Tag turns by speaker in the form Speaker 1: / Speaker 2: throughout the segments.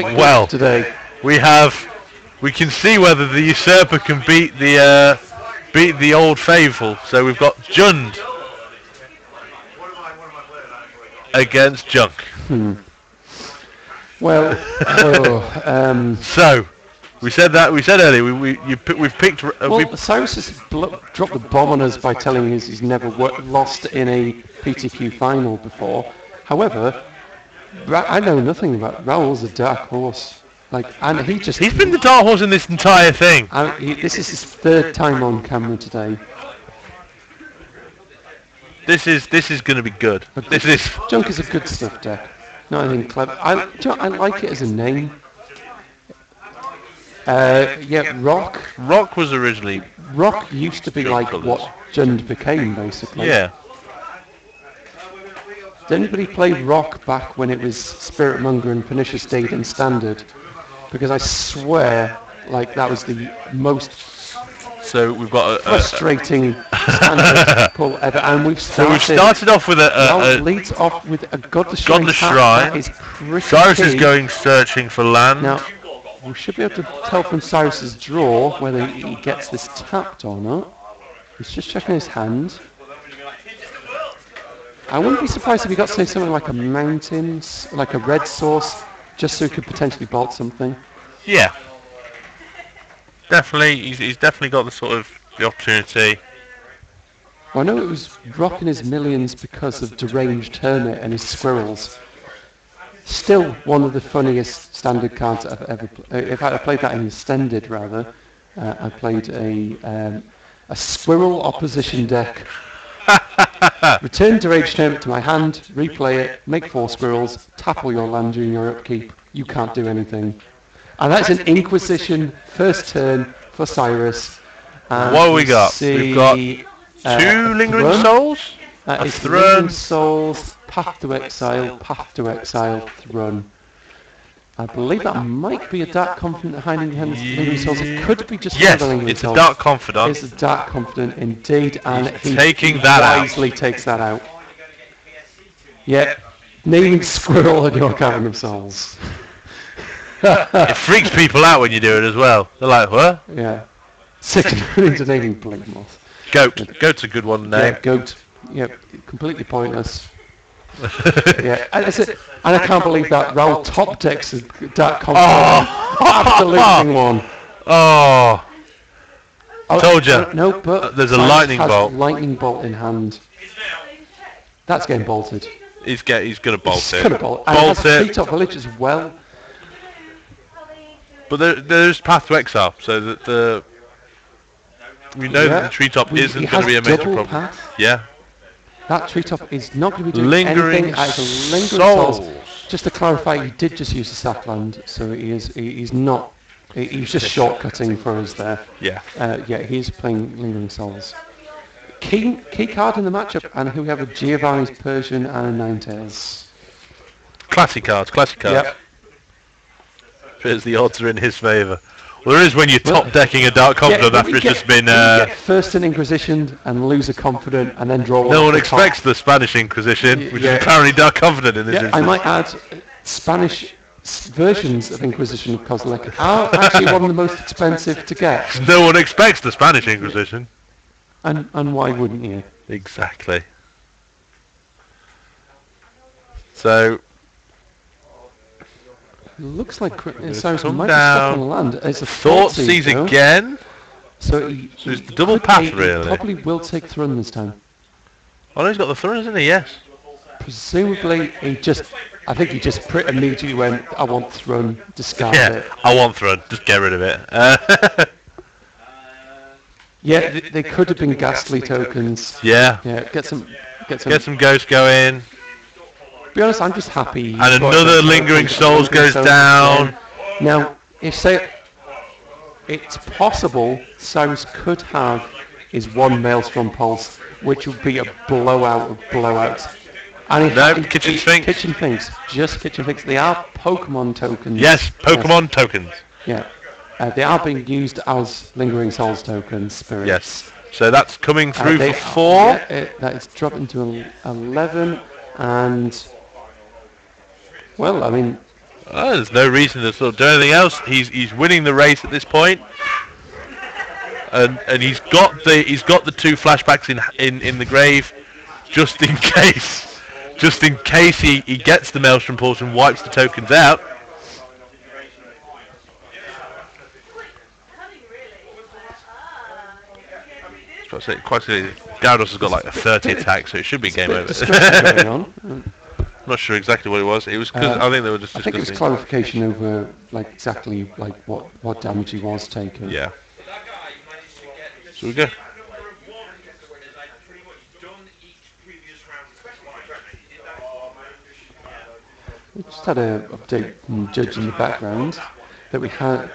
Speaker 1: fight
Speaker 2: Well,
Speaker 1: today.
Speaker 2: we can see whether the usurper can beat the old faithful. So we've got Jund against Junk.
Speaker 1: Well,
Speaker 2: so we said earlier. We've picked.
Speaker 1: Cyrus has dropped the bomb on us by telling us he's never lost in a PTQ final before. However, I know nothing about Raoul's a dark horse. And he's
Speaker 2: been the dark horse in this entire thing.
Speaker 1: This is his third time on camera today.
Speaker 2: This is going to be good.
Speaker 1: Junk is a good stuff deck. Not anything clever. I like it as a name. Rock.
Speaker 2: Rock was originally.
Speaker 1: Rock used to be like
Speaker 2: colours.
Speaker 1: what Jund became, basically.
Speaker 2: Yeah.
Speaker 1: Did anybody play Rock back when it was Spiritmonger and Pernicious Deed in Standard? Because I swear, that was the most.
Speaker 2: So we've got a
Speaker 1: frustrating standard pull ever, and we've
Speaker 2: started off with
Speaker 1: leads off with a Godless
Speaker 2: Shrine.
Speaker 1: That is pretty
Speaker 2: Cyrus
Speaker 1: key.
Speaker 2: is going searching for land.
Speaker 1: Now, we should be able to tell from Cyrus's draw whether he gets this tapped or not. He's just checking his hand. I wouldn't be surprised if he got, say, something like a mountain, like a red source, just so he could potentially bolt something.
Speaker 2: Yeah. Definitely, he's definitely got the opportunity.
Speaker 1: Well, I know it was rocking his millions because of Deranged Hermit and his squirrels. Still one of the funniest standard cards I've ever played. In fact, I played that in Extended, rather. I played a squirrel opposition deck. Return Deranged Hermit to my hand, replay it, make 4 squirrels, tap all your land during your upkeep. You can't do anything. And that's an Inquisition first turn for Cyrus.
Speaker 2: What have we got? We've got 2 Lingering Souls,
Speaker 1: a Lingering Souls, Path to Exile, Thrun. I believe that might be a Dark Confidant hiding behind the Lingering Souls. It could be just
Speaker 2: yes,
Speaker 1: Lingering
Speaker 2: it's
Speaker 1: Souls.
Speaker 2: a Dark Confidant.
Speaker 1: It's a Dark Confidant indeed, and he wisely takes that out. Yeah, naming Squirrel in your Cavern of Souls.
Speaker 2: It freaks people out when you do it as well. They're like, what?
Speaker 1: Yeah. Second into naming Blink Moth.
Speaker 2: Goat. Goat's a good one to name.
Speaker 1: Yeah, Goat. Yeah, completely pointless. Yeah, and I can't believe that Raoul top decks a Dark Confidant. After losing one.
Speaker 2: Oh. Told you.
Speaker 1: No, but
Speaker 2: there's a lightning bolt.
Speaker 1: Lightning bolt in hand. That's getting bolted.
Speaker 2: He's going to bolt it.
Speaker 1: He's going to bolt. And
Speaker 2: bolt
Speaker 1: it has a treetop village as well.
Speaker 2: But there's Path to Exile, so that we know that the treetop isn't going to be a major problem.
Speaker 1: Path.
Speaker 2: Yeah.
Speaker 1: That treetop is not going to be doing
Speaker 2: Lingering
Speaker 1: anything as a Lingering Souls. Just to clarify, he did just use the sack land, so he's just shortcutting for us there.
Speaker 2: Yeah.
Speaker 1: He is playing Lingering Souls. Key card in the matchup, and here we have a Giovanni's Persian and a Ninetales.
Speaker 2: Classic cards.
Speaker 1: Yep.
Speaker 2: Appears the odds are in his favour. Well, there is when you're top decking a Dark Confidant after it's just been.
Speaker 1: Get first an Inquisition and lose a Confidant and then draw one.
Speaker 2: No one expects the Spanish Inquisition, which is apparently Dark Confidant in this instance.
Speaker 1: I might add, Spanish versions of Inquisition of Kozilek are actually one of the most expensive to get.
Speaker 2: No one expects the Spanish Inquisition.
Speaker 1: And why wouldn't you?
Speaker 2: Exactly. So.
Speaker 1: Looks like Cyrus might be stuck on land. It's a
Speaker 2: Thoughtseize again.
Speaker 1: So
Speaker 2: it's the double path, really.
Speaker 1: He probably will take Thrun this time.
Speaker 2: Oh, no, he's got the Thrun, isn't he? Yes.
Speaker 1: Presumably, I think he just immediately went, I want Thrun, discard it.
Speaker 2: I want Thrun, just get rid of it.
Speaker 1: Yeah, they could have been Ghastly tokens.
Speaker 2: Yeah.
Speaker 1: Yeah, get some
Speaker 2: ghosts going.
Speaker 1: To be honest, I'm just happy.
Speaker 2: And another Lingering Souls goes down.
Speaker 1: Now, it's possible Cyrus could have his one Maelstrom Pulse, which would be a blowout of blowouts. And
Speaker 2: Kitchen Sphinx.
Speaker 1: Kitchen Sphinx, just Kitchen Sphinx. They are Pokemon tokens.
Speaker 2: Yes, Pokemon tokens.
Speaker 1: Yeah, they are being used as Lingering Souls tokens, spirits.
Speaker 2: Yes, so that's coming through for 4.
Speaker 1: That is dropping to 11, and well, I mean,
Speaker 2: There's no reason to sort of do anything else. He's winning the race at this point, and he's got the 2 flashbacks in the grave, just in case he gets the Maelstrom Pulse and wipes the tokens out. Quite Gyarados has got like a 30 attack, so it should be game over.
Speaker 1: Going on.
Speaker 2: I'm not sure exactly what it was. It was because I think they were just.
Speaker 1: I think it was clarification over like exactly like what damage he was taking.
Speaker 2: Yeah. So we go.
Speaker 1: We just had an update from Judge in the background that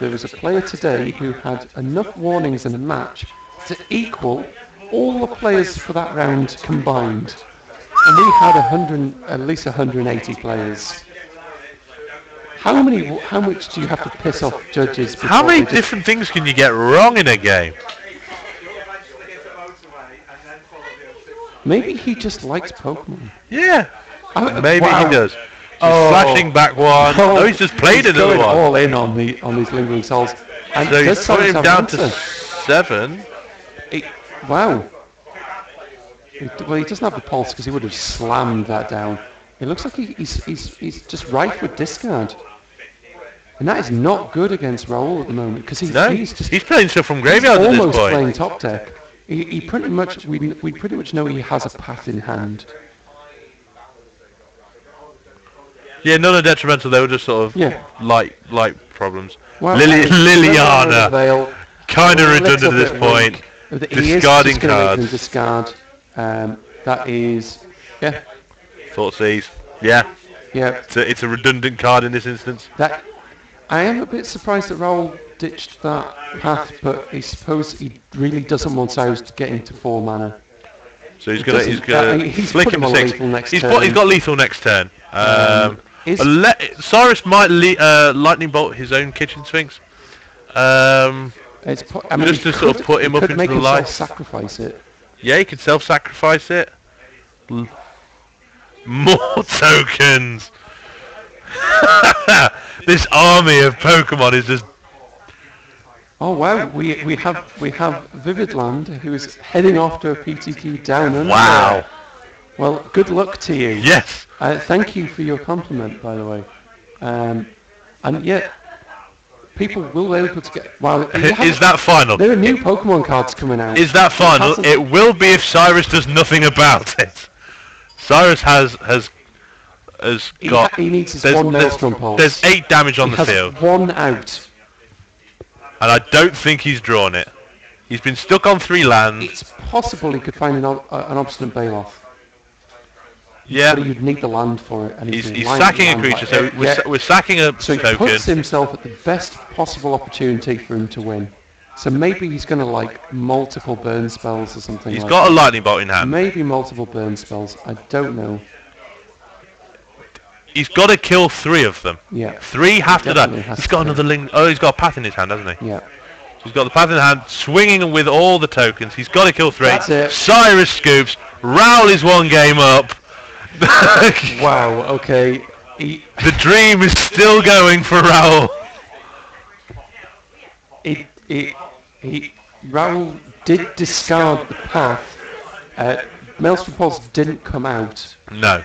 Speaker 1: there was a player today who had enough warnings in a match to equal all the players for that round combined, and we had at least 180 players. How much do you have to piss off judges?
Speaker 2: How many different things can you get wrong in a game?
Speaker 1: Maybe he just likes Pokemon.
Speaker 2: Yeah, maybe
Speaker 1: wow.
Speaker 2: he does. Flashing back one. No, he's just played another one.
Speaker 1: All in on these lingering souls. And
Speaker 2: so he's put him down to 7.
Speaker 1: Wow. Well, he doesn't have the pulse because he would have slammed that down. It looks like he's just rife with discard. And that is not good against Raoul at the moment because he's
Speaker 2: playing stuff from graveyard at this point.
Speaker 1: Almost playing top deck. He pretty much we pretty much know he has a path in hand.
Speaker 2: Yeah, none are detrimental. They were just sort of light problems.
Speaker 1: Well,
Speaker 2: Liliana, kind of redundant at this point. Discarding cards.
Speaker 1: Discard. That is, yeah.
Speaker 2: Thoughtseize. Yeah.
Speaker 1: Yeah.
Speaker 2: It's a redundant card in this instance.
Speaker 1: That I am a bit surprised that Raoul ditched that path, but I suppose he really doesn't want Cyrus to get into 4 mana.
Speaker 2: So he's gonna flick him 6. He's got lethal next turn. Cyrus might lightning bolt his own Kitchen Sphinx. Just to sort of put him up into the light.
Speaker 1: Sacrifice it.
Speaker 2: Yeah, he could self-sacrifice it. More tokens. This army of Pokemon is just.
Speaker 1: Oh wow, we have Vividland who is heading off to a PTQ down under.
Speaker 2: Wow.
Speaker 1: Well, good luck to you.
Speaker 2: Yes.
Speaker 1: Thank you for your compliment, by the way. And yet, people will be able to get. Well,
Speaker 2: is that final?
Speaker 1: There are new Pokemon cards coming out.
Speaker 2: Is that final? It will be if Cyrus does nothing about it. Cyrus has got.
Speaker 1: He needs his one Maelstrom Pulse.
Speaker 2: There's 8 damage on the field.
Speaker 1: 1 out.
Speaker 2: And I don't think he's drawn it. He's been stuck on 3 lands.
Speaker 1: It's possible he could find an Obstinate Bale.
Speaker 2: Yeah.
Speaker 1: But you'd need the land for it. And
Speaker 2: he's sacking a creature, so we're sacking a
Speaker 1: so
Speaker 2: token.
Speaker 1: So he puts himself at the best possible opportunity for him to win. So maybe he's going to like multiple burn spells or something.
Speaker 2: He's got a lightning bolt in hand.
Speaker 1: Maybe multiple burn spells. I don't know.
Speaker 2: He's got to kill 3 of them.
Speaker 1: Yeah.
Speaker 2: 3 have to die. He's got another link. Oh, he's got a path in his hand, hasn't he?
Speaker 1: Yeah.
Speaker 2: So he's got the path in hand, swinging with all the tokens. He's got to kill 3.
Speaker 1: That's it.
Speaker 2: Cyrus scoops. Raoul is 1 game up.
Speaker 1: Wow. Okay.
Speaker 2: The dream is still going for Raoul.
Speaker 1: Raoul did discard the path. Maelstrom Pulse didn't come out.
Speaker 2: No.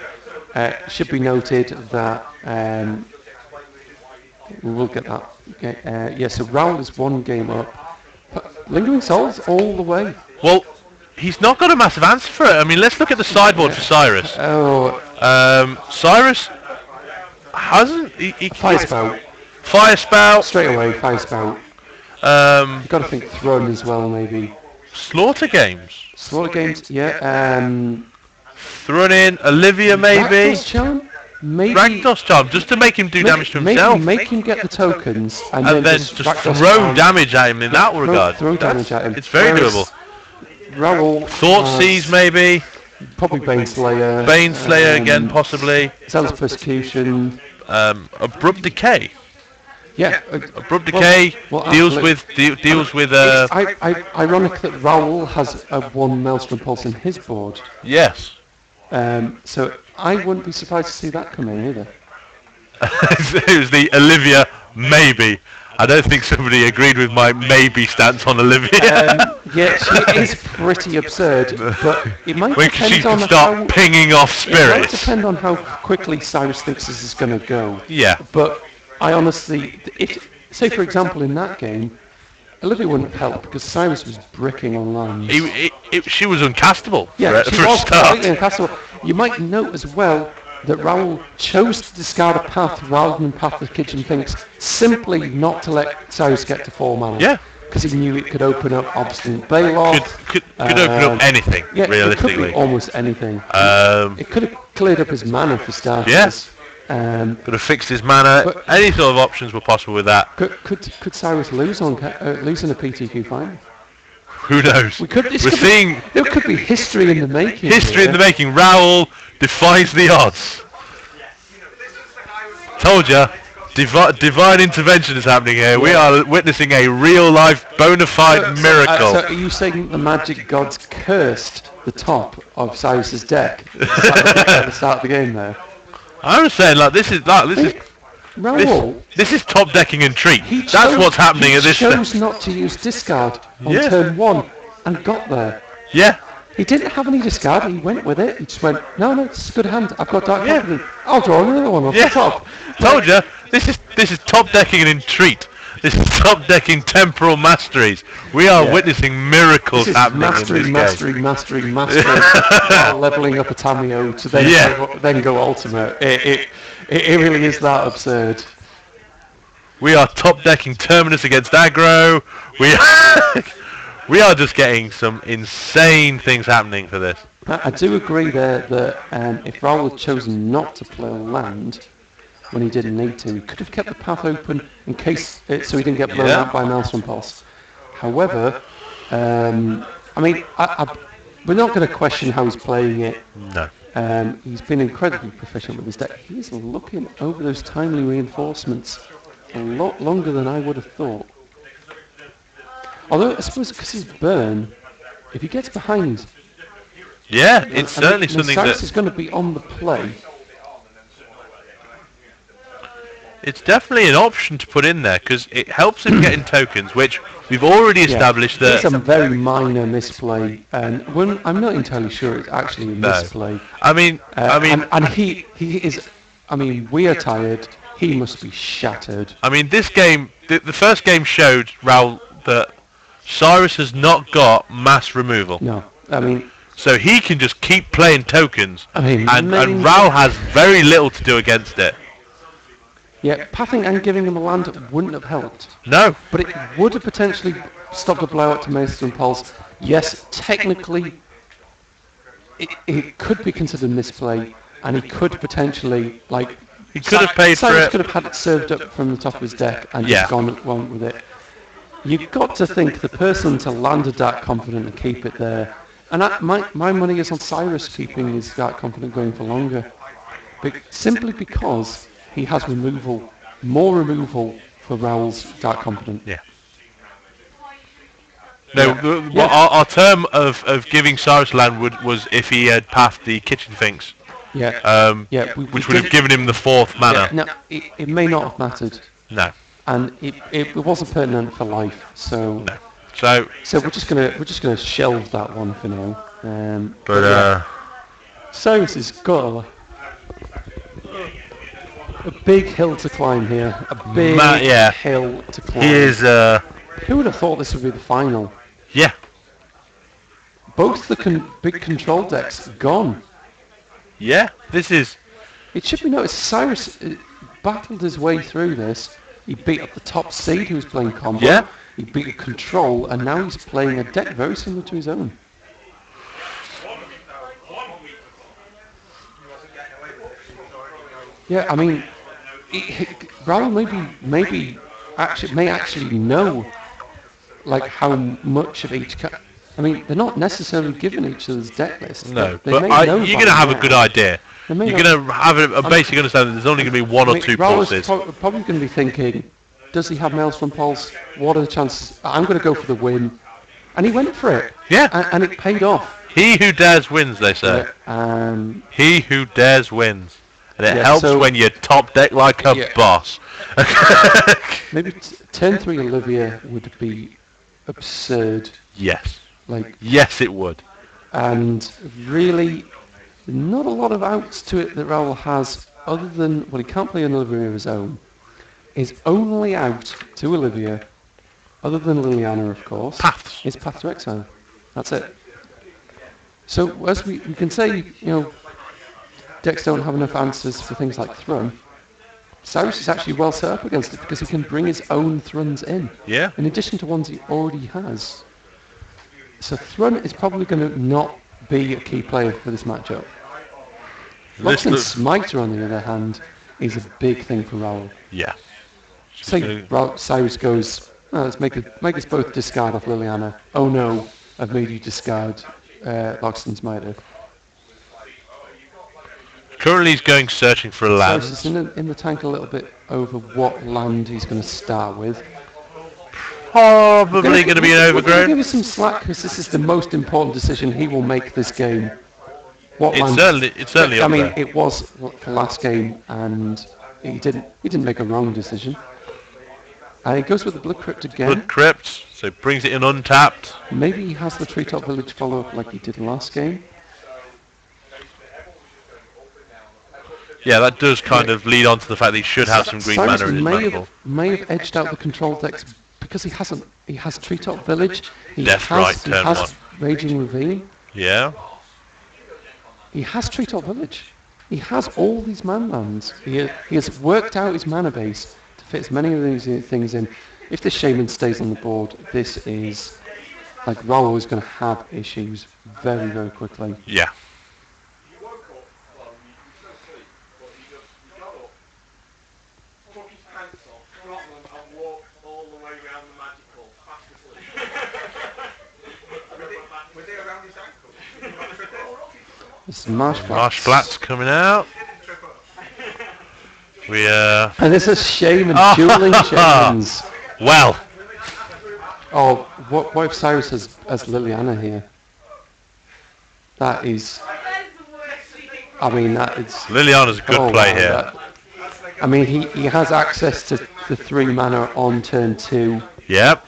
Speaker 1: Should be noted that we will get that. Okay, yeah, so Raoul is 1 game up. Lingering Souls all the way.
Speaker 2: Well, he's not got a massive answer for it. I mean, let's look at the sideboard for Cyrus.
Speaker 1: Oh.
Speaker 2: Cyrus hasn't.
Speaker 1: Fire Spout.
Speaker 2: Fire Spout.
Speaker 1: Straight away, Fire Spout. You've got to think Throne as well, maybe.
Speaker 2: Slaughter Games.
Speaker 1: Slaughter Games, yeah.
Speaker 2: Thrown in Olivia, maybe.
Speaker 1: Rakdos Charm? Maybe.
Speaker 2: Rakdos Charm, just to make him do damage to himself.
Speaker 1: Maybe make him get the tokens and
Speaker 2: then just throw damage at him in that regard.
Speaker 1: Throw damage at him.
Speaker 2: It's very doable.
Speaker 1: Raoul.
Speaker 2: Thoughtseize, maybe.
Speaker 1: Probably Baneslayer.
Speaker 2: Baneslayer again, possibly.
Speaker 1: Zealous Persecution.
Speaker 2: Abrupt Decay.
Speaker 1: Yeah.
Speaker 2: Abrupt Decay deals with.
Speaker 1: Ironic that Raoul has a 1 Maelstrom Pulse in his board.
Speaker 2: Yes.
Speaker 1: So I wouldn't be surprised to see that come in either.
Speaker 2: It was the Olivia maybe. I don't think somebody agreed with my maybe stance on Olivia.
Speaker 1: Yeah, she is pretty absurd, but it might
Speaker 2: When she
Speaker 1: depend on
Speaker 2: can start
Speaker 1: how...
Speaker 2: pinging off
Speaker 1: It might
Speaker 2: spirits.
Speaker 1: depend on how quickly Cyrus thinks this is going to go.
Speaker 2: Yeah.
Speaker 1: But I honestly... Say, for example, in that game, Olivia wouldn't help because Cyrus was bricking on lines.
Speaker 2: She was uncastable
Speaker 1: Yeah, she
Speaker 2: for a
Speaker 1: was
Speaker 2: start.
Speaker 1: completely uncastable. You might note as well that Raoul chose to discard a path rather than path the kitchen thinks, simply not to let Cyrus get to 4 mana.
Speaker 2: Yeah.
Speaker 1: Because he knew it could open up obstinate Bales.
Speaker 2: Could open up anything,
Speaker 1: Yeah,
Speaker 2: realistically.
Speaker 1: it could be almost anything. It could have cleared up his mana for starters.
Speaker 2: Yes.
Speaker 1: Could
Speaker 2: have fixed his mana.
Speaker 1: But-
Speaker 2: Any sort of options were possible with that.
Speaker 1: Could Cyrus lose in a PTQ final?
Speaker 2: Who knows?
Speaker 1: There could be history in the making.
Speaker 2: History in the making. Raoul defies the odds. Told ya, divine intervention is happening here. We are witnessing a real-life, bona fide miracle.
Speaker 1: So are you saying the magic gods cursed the top of Cyrus's deck at the start of the game there?
Speaker 2: I'm saying, this is
Speaker 1: Raoul,
Speaker 2: this is top decking and treat. That's what's happening at this
Speaker 1: He chose not to use discard on turn 1 and got there.
Speaker 2: Yeah.
Speaker 1: He didn't have any discard, he went with it. He just went, no, it's a good hand. I've got Dark Confidence. I'll draw another one off the top.
Speaker 2: Told you, this is top decking and entreat. This is top decking temporal masteries. We are witnessing miracles happening in this game.
Speaker 1: Mastery, while leveling up a Tamio to then go ultimate. It really is that absurd.
Speaker 2: We are top decking Terminus against aggro. We are just getting some insane things happening for this.
Speaker 1: I do agree there that if Raoul had chosen not to play a land when he didn't need to, he could have kept the path open in case so he didn't get blown out by Maelstrom Pulse. However, we're not going to question how he's playing it.
Speaker 2: No.
Speaker 1: He's been incredibly proficient with his deck. He's looking over those timely reinforcements a lot longer than I would have thought. Although I suppose because he's burn, if he gets behind...
Speaker 2: Yeah, it's certainly something
Speaker 1: Cyrus is going to be on the play.
Speaker 2: It's definitely an option to put in there because it helps him getting tokens, which we've already established that...
Speaker 1: It's a very minor misplay, and I'm not entirely sure it's actually a misplay.
Speaker 2: And
Speaker 1: he is... we are tired. He must be shattered.
Speaker 2: This game, the first game showed Raoul that Cyrus has not got mass removal.
Speaker 1: No,
Speaker 2: so he can just keep playing tokens, and Raoul has very little to do against it.
Speaker 1: Yeah, pathing and giving him a land wouldn't have helped.
Speaker 2: No.
Speaker 1: But it would have potentially stopped a blowout to Maelstrom Pulse. Yes, technically, it could be considered misplay, and he could potentially,
Speaker 2: he could have paid for
Speaker 1: Cyrus
Speaker 2: it.
Speaker 1: could have had it served up from the top of his deck and just gone with it. You've got to think the person to land a Dark Confident and keep it there. And my money is on Cyrus keeping his Dark Confident going for longer. Simply because he has more removal for Raoul's Dark Confident.
Speaker 2: Yeah. No, our term of giving Cyrus land was if he had pathed the Kitchen Finks. Which would have given him the 4th mana.
Speaker 1: No, it may not have mattered.
Speaker 2: No.
Speaker 1: And it wasn't pertinent for life, so...
Speaker 2: No. So
Speaker 1: we're just gonna shelve that one for now. Cyrus has got a big hill to climb here. A big hill to climb.
Speaker 2: He is.
Speaker 1: Who would have thought this would be the final?
Speaker 2: Yeah.
Speaker 1: Both the big control decks gone.
Speaker 2: Yeah. This is.
Speaker 1: It should be noticed. Cyrus battled his way through this. He beat up the top seed who was playing combo.
Speaker 2: Yeah.
Speaker 1: He beat a control, and now he's playing a deck very similar to his own. Yeah, Raoul may actually know how much of each. They're not necessarily given each other's deck list.
Speaker 2: No, but you're going to have a good idea. You're going to have a basic understanding. There's only going to be one or two pulses.
Speaker 1: Raoul's probably going to be thinking, does he have Maelstrom Pulse? What are the chances? I'm going to go for the win. And he went for it.
Speaker 2: Yeah.
Speaker 1: And it paid off.
Speaker 2: He who dares wins, they say.
Speaker 1: Yeah,
Speaker 2: he who dares wins. And it
Speaker 1: Yeah,
Speaker 2: helps
Speaker 1: so-
Speaker 2: when you top deck like a
Speaker 1: Yeah.
Speaker 2: boss.
Speaker 1: Maybe turn 3 Olivia would be absurd.
Speaker 2: Yes.
Speaker 1: Like,
Speaker 2: Yes, it would.
Speaker 1: and really, not a lot of outs to it that Raoul has, other than, well, he can't play an Olivia of his own. His only out to Olivia, other than Liliana, of course,
Speaker 2: Paths.
Speaker 1: is Path to Exile. That's it. So, as we can say, decks don't have enough answers for things like Thrun. Cyrus is actually well set up against it because he can bring his own Thruns in.
Speaker 2: Yeah.
Speaker 1: In addition to ones he already has. So Thrun is probably going to not be a key player for this matchup.
Speaker 2: This
Speaker 1: Loxton
Speaker 2: looks-
Speaker 1: Smiter, on the other hand, is a big thing for Raoul.
Speaker 2: Yeah.
Speaker 1: Say Cyrus goes, let's make us both discard off Liliana. Oh no, I've made you discard Loxton Smiter.
Speaker 2: Currently he's going searching for a land.
Speaker 1: Cyrus is in the tank a little bit over what land he's going to start with.
Speaker 2: Probably going to be an
Speaker 1: We're going to give
Speaker 2: overgrown.
Speaker 1: him some slack because this is the most important decision he will make this game. What
Speaker 2: It's
Speaker 1: land?
Speaker 2: certainly
Speaker 1: I
Speaker 2: up
Speaker 1: mean,
Speaker 2: there.
Speaker 1: it was the last game, and he didn't make a wrong decision. And he goes with the Blood Crypt again.
Speaker 2: Blood Crypt, so brings it in untapped.
Speaker 1: Maybe he has the Treetop Village follow-up like he did last game.
Speaker 2: Yeah, that does kind of lead on to the fact that he should have some green
Speaker 1: Cyrus
Speaker 2: mana in his mantle.
Speaker 1: may have edged out the control decks because he has Treetop Village. He
Speaker 2: Deathrite, turn
Speaker 1: has
Speaker 2: one.
Speaker 1: Raging Ravine.
Speaker 2: Yeah.
Speaker 1: He has Treetop Village. He has all these man lands. He has worked out his mana base to fit as many of these things in. If this Shaman stays on the board, this is like Raoul is going to have issues very, very quickly.
Speaker 2: Yeah.
Speaker 1: This is Marsh Flats.
Speaker 2: Marsh Flats coming out. We
Speaker 1: And this is Shaman,
Speaker 2: Oh.
Speaker 1: dueling Shamans.
Speaker 2: well,
Speaker 1: Oh, what if Cyrus has Liliana here? That is, I mean, that is...
Speaker 2: Liliana's a good
Speaker 1: oh,
Speaker 2: play
Speaker 1: wow,
Speaker 2: here.
Speaker 1: that- I mean, he has access to the 3 mana on turn 2.
Speaker 2: Yep.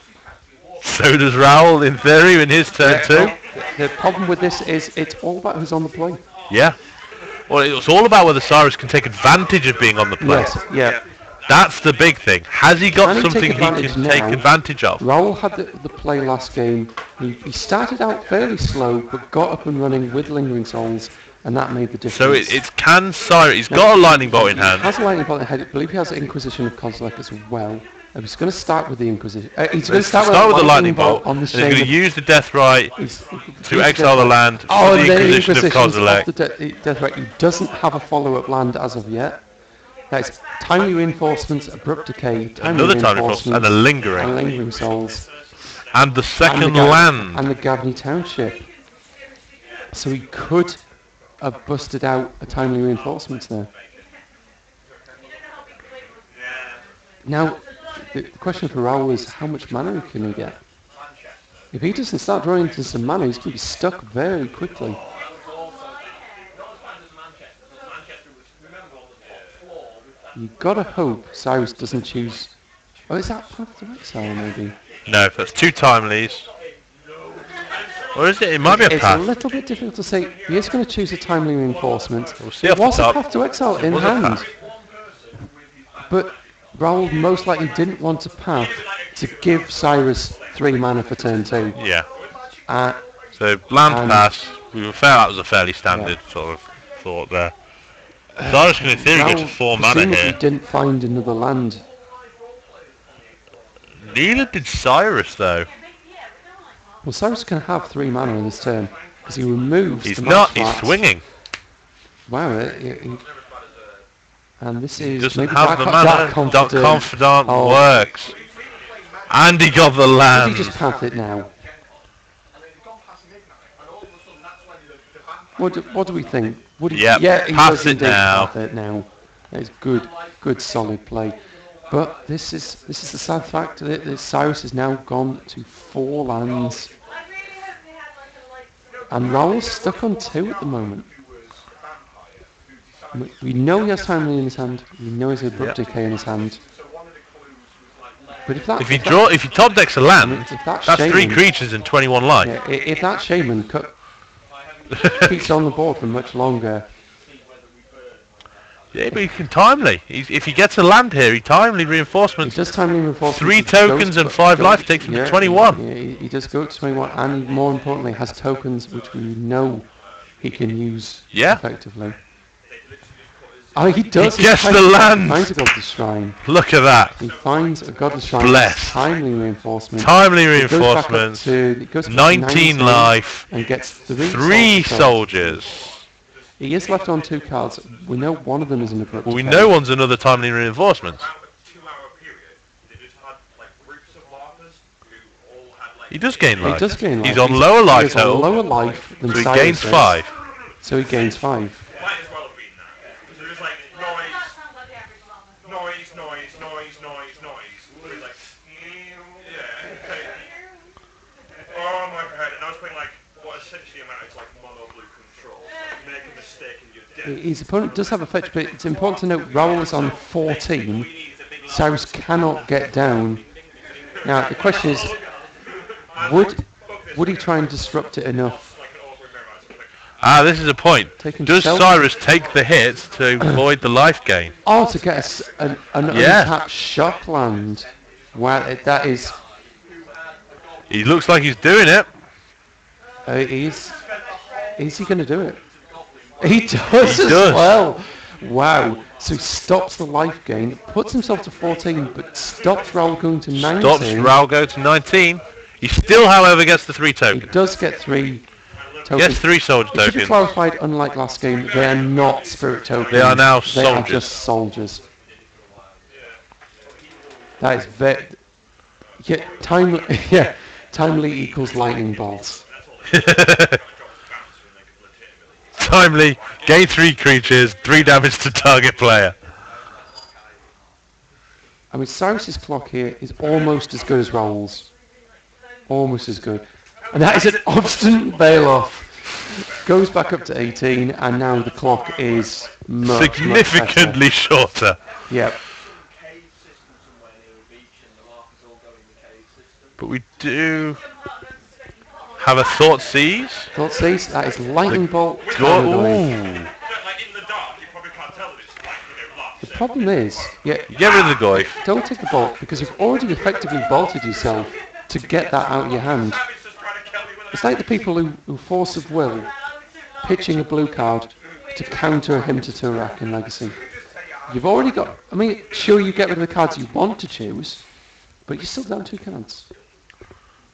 Speaker 2: So does Raoul in theory in his turn too.
Speaker 1: The problem with this is it's all about who's on the play.
Speaker 2: Yeah. Well, it's all about whether Cyrus can take advantage of being on the play.
Speaker 1: Yes, yeah.
Speaker 2: That's the big thing. Has he got
Speaker 1: Can he
Speaker 2: something
Speaker 1: take
Speaker 2: he can
Speaker 1: advantage
Speaker 2: take
Speaker 1: now?
Speaker 2: advantage of?
Speaker 1: Raoul had the play last game. He started out fairly slow, but got up and running with Lingering Souls, and that made the difference.
Speaker 2: So it's can Cyrus? He's got a lightning bolt in
Speaker 1: He
Speaker 2: hand.
Speaker 1: has a lightning bolt in hand. I believe he has Inquisition of Kozilek as well. He's going to start with the Inquisition. He's going to start with
Speaker 2: the lightning bolt.
Speaker 1: on the
Speaker 2: And he's going to
Speaker 1: Shaman.
Speaker 2: use the Deathrite to exile the land for
Speaker 1: Oh,
Speaker 2: the
Speaker 1: and then
Speaker 2: Inquisition of
Speaker 1: Inquisition's off
Speaker 2: Kozilek.
Speaker 1: the Deathrite. He doesn't have a follow-up land as of yet. That's Timely Reinforcements, Abrupt Decay, Timely
Speaker 2: Another time reinforcement and a
Speaker 1: and
Speaker 2: lingering.
Speaker 1: Lingering Souls,
Speaker 2: And the
Speaker 1: and
Speaker 2: second
Speaker 1: the
Speaker 2: land.
Speaker 1: and the Gavney Township. So he could have busted out a Timely Reinforcements there. Now, the question for Raoul is how much mana can he get? If he doesn't start drawing into some mana, he's going to be stuck very quickly. You've got to hope Cyrus doesn't choose... Oh, is that Path to Exile, maybe?
Speaker 2: No, that's 2 timelies. Or is it? It might be a
Speaker 1: It's a
Speaker 2: path.
Speaker 1: little bit difficult to say. He is going to choose a Timely Reinforcement.
Speaker 2: We'll see
Speaker 1: It
Speaker 2: off the
Speaker 1: was a
Speaker 2: top.
Speaker 1: Path to Exile in
Speaker 2: was a
Speaker 1: hand.
Speaker 2: path.
Speaker 1: But Raoul most likely didn't want a path to give Cyrus 3 mana for turn 2.
Speaker 2: Yeah.
Speaker 1: Uh,
Speaker 2: So land
Speaker 1: And-
Speaker 2: pass. We were fair. That was a fairly standard sort of thought there. Cyrus can in theory go
Speaker 1: Raoul
Speaker 2: to 4 mana
Speaker 1: presumably
Speaker 2: here.
Speaker 1: didn't find another land.
Speaker 2: Neither did Cyrus though.
Speaker 1: Well, Cyrus can have 3 mana in this turn because he removes
Speaker 2: He's
Speaker 1: the
Speaker 2: not.
Speaker 1: Marsh
Speaker 2: He's
Speaker 1: Flats.
Speaker 2: swinging.
Speaker 1: Wow, and this is
Speaker 2: Doesn't
Speaker 1: maybe
Speaker 2: have the
Speaker 1: Dark
Speaker 2: mana.
Speaker 1: Confidant.
Speaker 2: Confidant
Speaker 1: Oh.
Speaker 2: works. And he got the
Speaker 1: Does
Speaker 2: land.
Speaker 1: he just path it now? What do we think? Would he,
Speaker 2: Yep,
Speaker 1: yeah, he
Speaker 2: pass
Speaker 1: does
Speaker 2: it
Speaker 1: indeed
Speaker 2: now.
Speaker 1: path it now. It's good solid play. But this is the sad fact that Cyrus has now gone to 4 lands. And Raoul's stuck on 2 at the moment. We know he has timely in his hand. We know he has abrupt decay in his hand. But
Speaker 2: If you top decks a land,
Speaker 1: if
Speaker 2: that's
Speaker 1: shaman,
Speaker 2: 3 creatures and 21 life.
Speaker 1: Yeah, if that shaman keeps on the board for much longer.
Speaker 2: Yeah, but he can timely. If he gets a land here, he timely reinforcements.
Speaker 1: He does timely reinforcements.
Speaker 2: 3 tokens and 5 life takes him to 21.
Speaker 1: Yeah, he does go to 21, and more importantly, has tokens which we know he can use effectively. Oh, he does.
Speaker 2: He gets the land.
Speaker 1: He finds a godless shrine.
Speaker 2: Look at that.
Speaker 1: He finds a godless shrine.
Speaker 2: Bless.
Speaker 1: Timely reinforcement.
Speaker 2: Timely reinforcements. 19 life.
Speaker 1: And gets
Speaker 2: 3 soldiers.
Speaker 1: He is left on 2 cards. We know one of them is an abrupt.
Speaker 2: Well, we know one's another timely reinforcement. He does gain life.
Speaker 1: He does gain life.
Speaker 2: He's on lower life
Speaker 1: total. He's on lower life than
Speaker 2: so he gains 5.
Speaker 1: So he gains 5.
Speaker 3: Oh my god, and I was playing like what essentially amounted to like mono blue control. Make a mistake and you're dead.
Speaker 1: His opponent does have a fetch, but it's important to note Raoul is on 14. Cyrus cannot get down. Now the question is, would he try and disrupt it enough?
Speaker 2: This is a point. Does Cyrus take the hits to avoid the life gain?
Speaker 1: Oh, to get an untapped shock land. Wow, that is...
Speaker 2: He looks like he's doing it.
Speaker 1: Is he going to do it? He does as well. Wow. So he stops the life gain, puts himself to 14, but stops Raoul going to 19.
Speaker 2: Stops Raoul go to 19. He still, however, gets the 3 tokens.
Speaker 1: He does get 3 tokens.
Speaker 2: Gets 3 soldier tokens.
Speaker 1: It should be clarified, unlike last game, they are not spirit tokens.
Speaker 2: They are now soldiers.
Speaker 1: They are just soldiers. That is very... Yeah, timely equals lightning bolts.
Speaker 2: Timely, gain 3 creatures, 3 damage to target player.
Speaker 1: I mean, Cyrus's clock here is almost as good as Raoul's. Almost as good. And that is an obstinate bail-off. Goes back up to 18, and now the clock is
Speaker 2: significantly
Speaker 1: much
Speaker 2: shorter.
Speaker 1: Yep.
Speaker 2: But we do have a Thought Seize.
Speaker 1: Thought Seize, that is Lightning Bolt. The problem is,
Speaker 2: get rid of the Goyf.
Speaker 1: Don't take the bolt, because you've already effectively bolted yourself to get that out of your hand. It's like the people who force of will pitching a blue card to counter a him to Turak in Legacy. You've already got... I mean, sure, you get rid of the cards you want to choose, but you're still down 2 cards.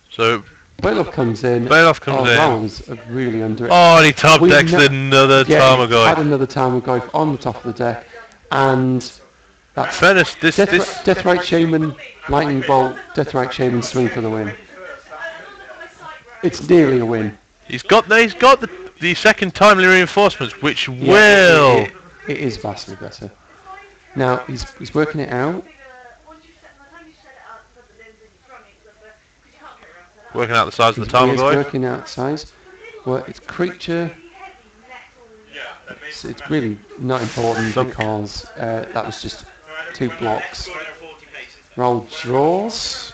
Speaker 2: So...
Speaker 1: Bale comes in. Raoul's really under it.
Speaker 2: Oh, and he top decks another Tarmogoyf.
Speaker 1: Had another Tarmogoyf on the top of the deck, and that's Deathrite Shaman, Lightning Bolt, Deathrite Shaman, swing for the win. It's nearly a win.
Speaker 2: He's got the second timely reinforcements, which will.
Speaker 1: It is vastly better. Now he's working it out.
Speaker 2: Working out the size of the Tarmogoyf.
Speaker 1: Working out the size. Well, it's creature. It's really not important because that was just 2 blocks. Raoul draws.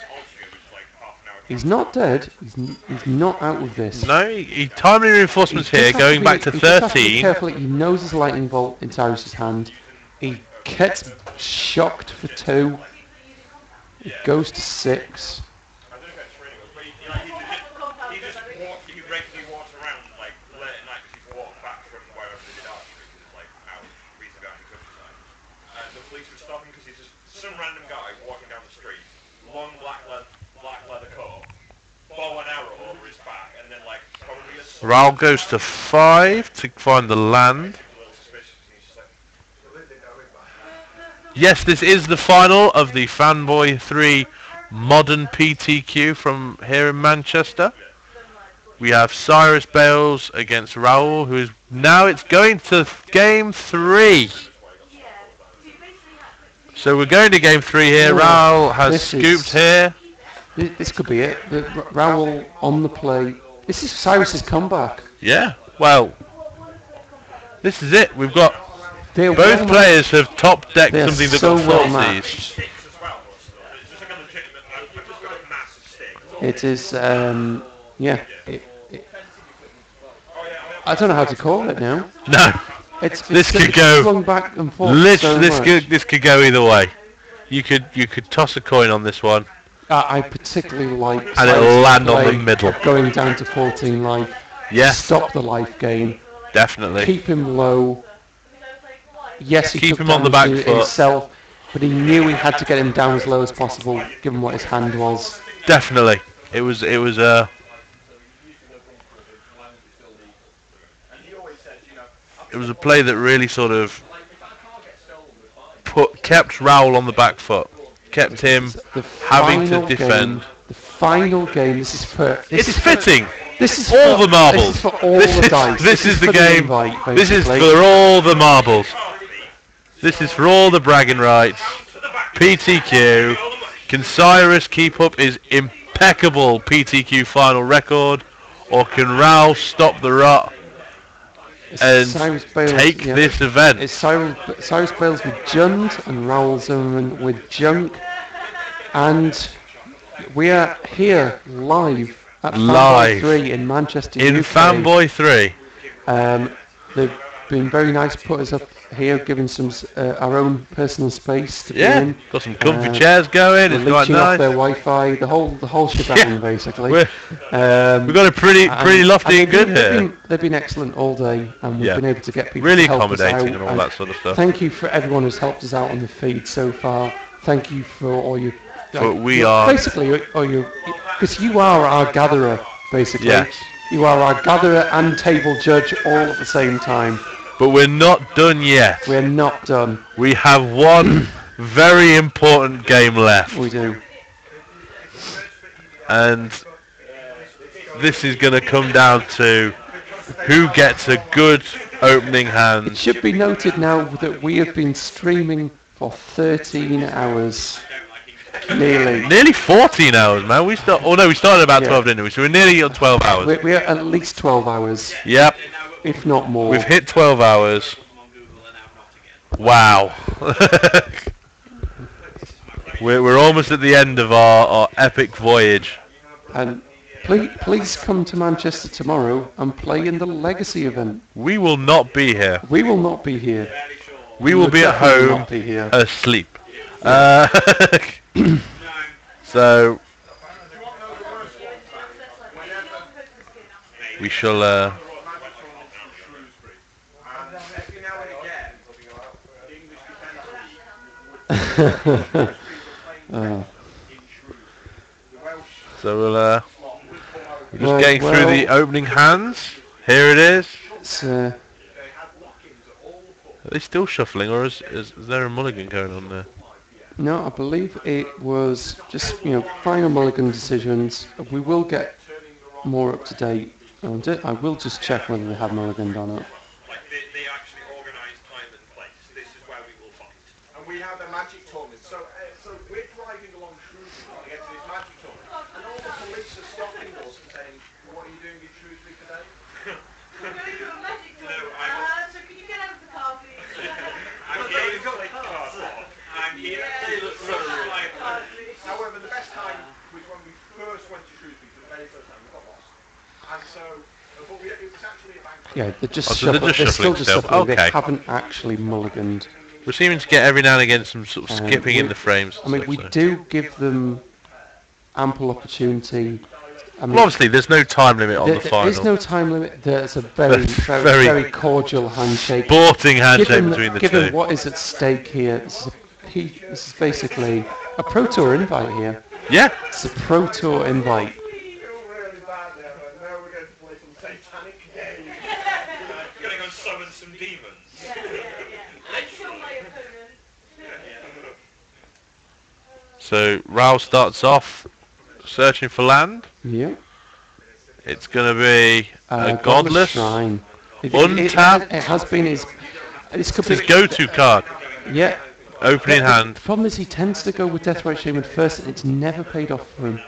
Speaker 1: He's not dead. He's not out with this.
Speaker 2: No, he timely reinforcements here, going back to 13.
Speaker 1: Carefully, he knows his lightning bolt in Cyrus's hand. He gets shocked for 2. It goes to 6.
Speaker 3: Some random guy walking down the street, long black leather coat, bow and arrow over his back, and then like probably a...
Speaker 2: Raoul goes to 5 to find the land. Yes, this is the final of the Fanboy 3 Modern PTQ from here in Manchester. We have Cyrus Bales against Raoul, who is now it's going to game 3. So we're going to game 3 here. Raoul has scooped here.
Speaker 1: This could be it. Raoul on the play. This is Cyrus's comeback.
Speaker 2: Yeah. Well, this is it. We've got
Speaker 1: They're
Speaker 2: Both
Speaker 1: well
Speaker 2: players have top decked
Speaker 1: They're
Speaker 2: something that
Speaker 1: so
Speaker 2: got
Speaker 1: well
Speaker 2: Thoughtseize.
Speaker 1: matched.
Speaker 3: Sticks as well, it's just like a legitimate, you've just got a massive stick.
Speaker 1: It is, yeah. I don't know how to call it now.
Speaker 2: No, this could go.
Speaker 1: Swung back and forth
Speaker 2: Literally,
Speaker 1: so much.
Speaker 2: this could go either way. You could toss a coin on this one,
Speaker 1: I particularly like
Speaker 2: and it'll
Speaker 1: Cyrus'
Speaker 2: land on the
Speaker 1: play
Speaker 2: middle.
Speaker 1: going down to 14 life.
Speaker 2: Yeah,
Speaker 1: Stop the life gain.
Speaker 2: definitely.
Speaker 1: Keep him low. Yes, he
Speaker 2: Keep
Speaker 1: took
Speaker 2: him on the
Speaker 1: damage
Speaker 2: back foot.
Speaker 1: himself, but he knew he had to get him down as low as possible, given what his hand was.
Speaker 2: Definitely. It was a play that really sort of kept Raoul on the back foot, kept him
Speaker 1: The
Speaker 2: having to
Speaker 1: final
Speaker 2: defend.
Speaker 1: game, the final game. This is for.
Speaker 2: It's fitting.
Speaker 1: This is
Speaker 2: All
Speaker 1: for,
Speaker 2: the marbles.
Speaker 1: This is for all the dice.
Speaker 2: This is the
Speaker 1: for
Speaker 2: game.
Speaker 1: invite,
Speaker 2: This is
Speaker 1: basically.
Speaker 2: for all the marbles. This is for all the bragging rights. PTQ. Can Cyrus keep up his impeccable PTQ final record, or can Raoul stop the rot
Speaker 1: It's
Speaker 2: and
Speaker 1: Cyrus Bales,
Speaker 2: take
Speaker 1: yeah.
Speaker 2: this event?
Speaker 1: It's Cyrus Bales with Jund and Raoul Zimmermann with Junk, and we are here live at Fanboy 3 in Manchester,
Speaker 2: in
Speaker 1: UK.
Speaker 2: Fanboy 3.
Speaker 1: They've been very nice to put us up here, giving some our own personal space to be
Speaker 2: Yeah,
Speaker 1: in.
Speaker 2: got some comfy chairs going.
Speaker 1: We're
Speaker 2: It's quite
Speaker 1: leeching off their
Speaker 2: nice.
Speaker 1: Wi-Fi, the whole shebang, basically.
Speaker 2: We've got a pretty lofty and good here.
Speaker 1: They've been excellent all day, and we've
Speaker 2: Yeah.
Speaker 1: been able to get people
Speaker 2: Really
Speaker 1: to help us
Speaker 2: accommodating
Speaker 1: out,
Speaker 2: and all that sort of stuff.
Speaker 1: Thank you for everyone who's helped us out on the feed so far. Thank you for all your.
Speaker 2: But we are
Speaker 1: basically, or you, because you are our gatherer, basically.
Speaker 2: Yes.
Speaker 1: You are our gatherer and table judge all at the same time.
Speaker 2: But we're not done yet.
Speaker 1: We're not done.
Speaker 2: We have one very important game left.
Speaker 1: We do.
Speaker 2: And this is going to come down to who gets a good opening
Speaker 1: It
Speaker 2: hand.
Speaker 1: should be noted now that we have been streaming for 13 hours. Nearly
Speaker 2: 14 hours, man. We started about 12, didn't we? So we're nearly on 12 hours.
Speaker 1: We're at least 12 hours,
Speaker 2: Yep,
Speaker 1: if not more.
Speaker 2: we've hit 12 hours. Wow. we're almost at the end of our epic voyage.
Speaker 1: And please come to Manchester tomorrow and play in the Legacy event.
Speaker 2: We will not be here.
Speaker 1: We will not be here.
Speaker 2: We will be at
Speaker 1: definitely
Speaker 2: home
Speaker 1: not be here.
Speaker 2: asleep. So we shall so we'll just
Speaker 1: Right,
Speaker 2: getting through the opening hands. Here it is.
Speaker 1: It's,
Speaker 2: Are they still shuffling, or is there a mulligan going on there?
Speaker 1: no, I believe it was just final mulligan decisions. We will get more up to date. I will just check whether they have mulligan or not.
Speaker 3: Like they actually organise time and place. This is where we will fight.
Speaker 4: And we have a magic tournament. So we're driving along Shrewsbury to get to this magic tournament. And all the police are stopping us and saying, what are you doing in Shrewsbury today?
Speaker 3: So can you get out of the car, please? I'm here to play cardboard. I'm here to play cardboard.
Speaker 4: However, the best time was when we first went to Shrewsbury for the very first time. We got lost. And so, but it was actually a bank.
Speaker 1: Yeah, they're just
Speaker 2: so they're
Speaker 1: shuffling.
Speaker 2: just
Speaker 1: They're still
Speaker 2: shuffling
Speaker 1: just
Speaker 2: still.
Speaker 1: shuffling. They
Speaker 2: Okay.
Speaker 1: haven't actually mulliganed.
Speaker 2: We're seeming to get every now and again some sort of skipping in the frames.
Speaker 1: I mean, we do give them ample opportunity. I mean,
Speaker 2: Well, obviously, there's no time limit on the
Speaker 1: there
Speaker 2: final.
Speaker 1: is no time limit. There's a very, very,
Speaker 2: Very-
Speaker 1: very cordial handshake.
Speaker 2: Sporting handshake between the
Speaker 1: given
Speaker 2: two.
Speaker 1: what is at stake here, this is basically a Pro Tour invite here.
Speaker 2: Yeah.
Speaker 1: It's a Pro Tour invite.
Speaker 4: Really bad there, but now we're going to play some satanic games.
Speaker 3: You're going to go and summon some demons.
Speaker 2: So Raoul starts off searching for land.
Speaker 1: Yeah.
Speaker 2: It's going to be a
Speaker 1: Godless
Speaker 2: godless.
Speaker 1: Shrine.
Speaker 2: Untapped.
Speaker 1: It has been his
Speaker 2: It's his go-to card.
Speaker 1: Yeah.
Speaker 2: Opening hand.
Speaker 1: The problem is he tends to go with Deathrite Shaman first, and it's never paid off for him.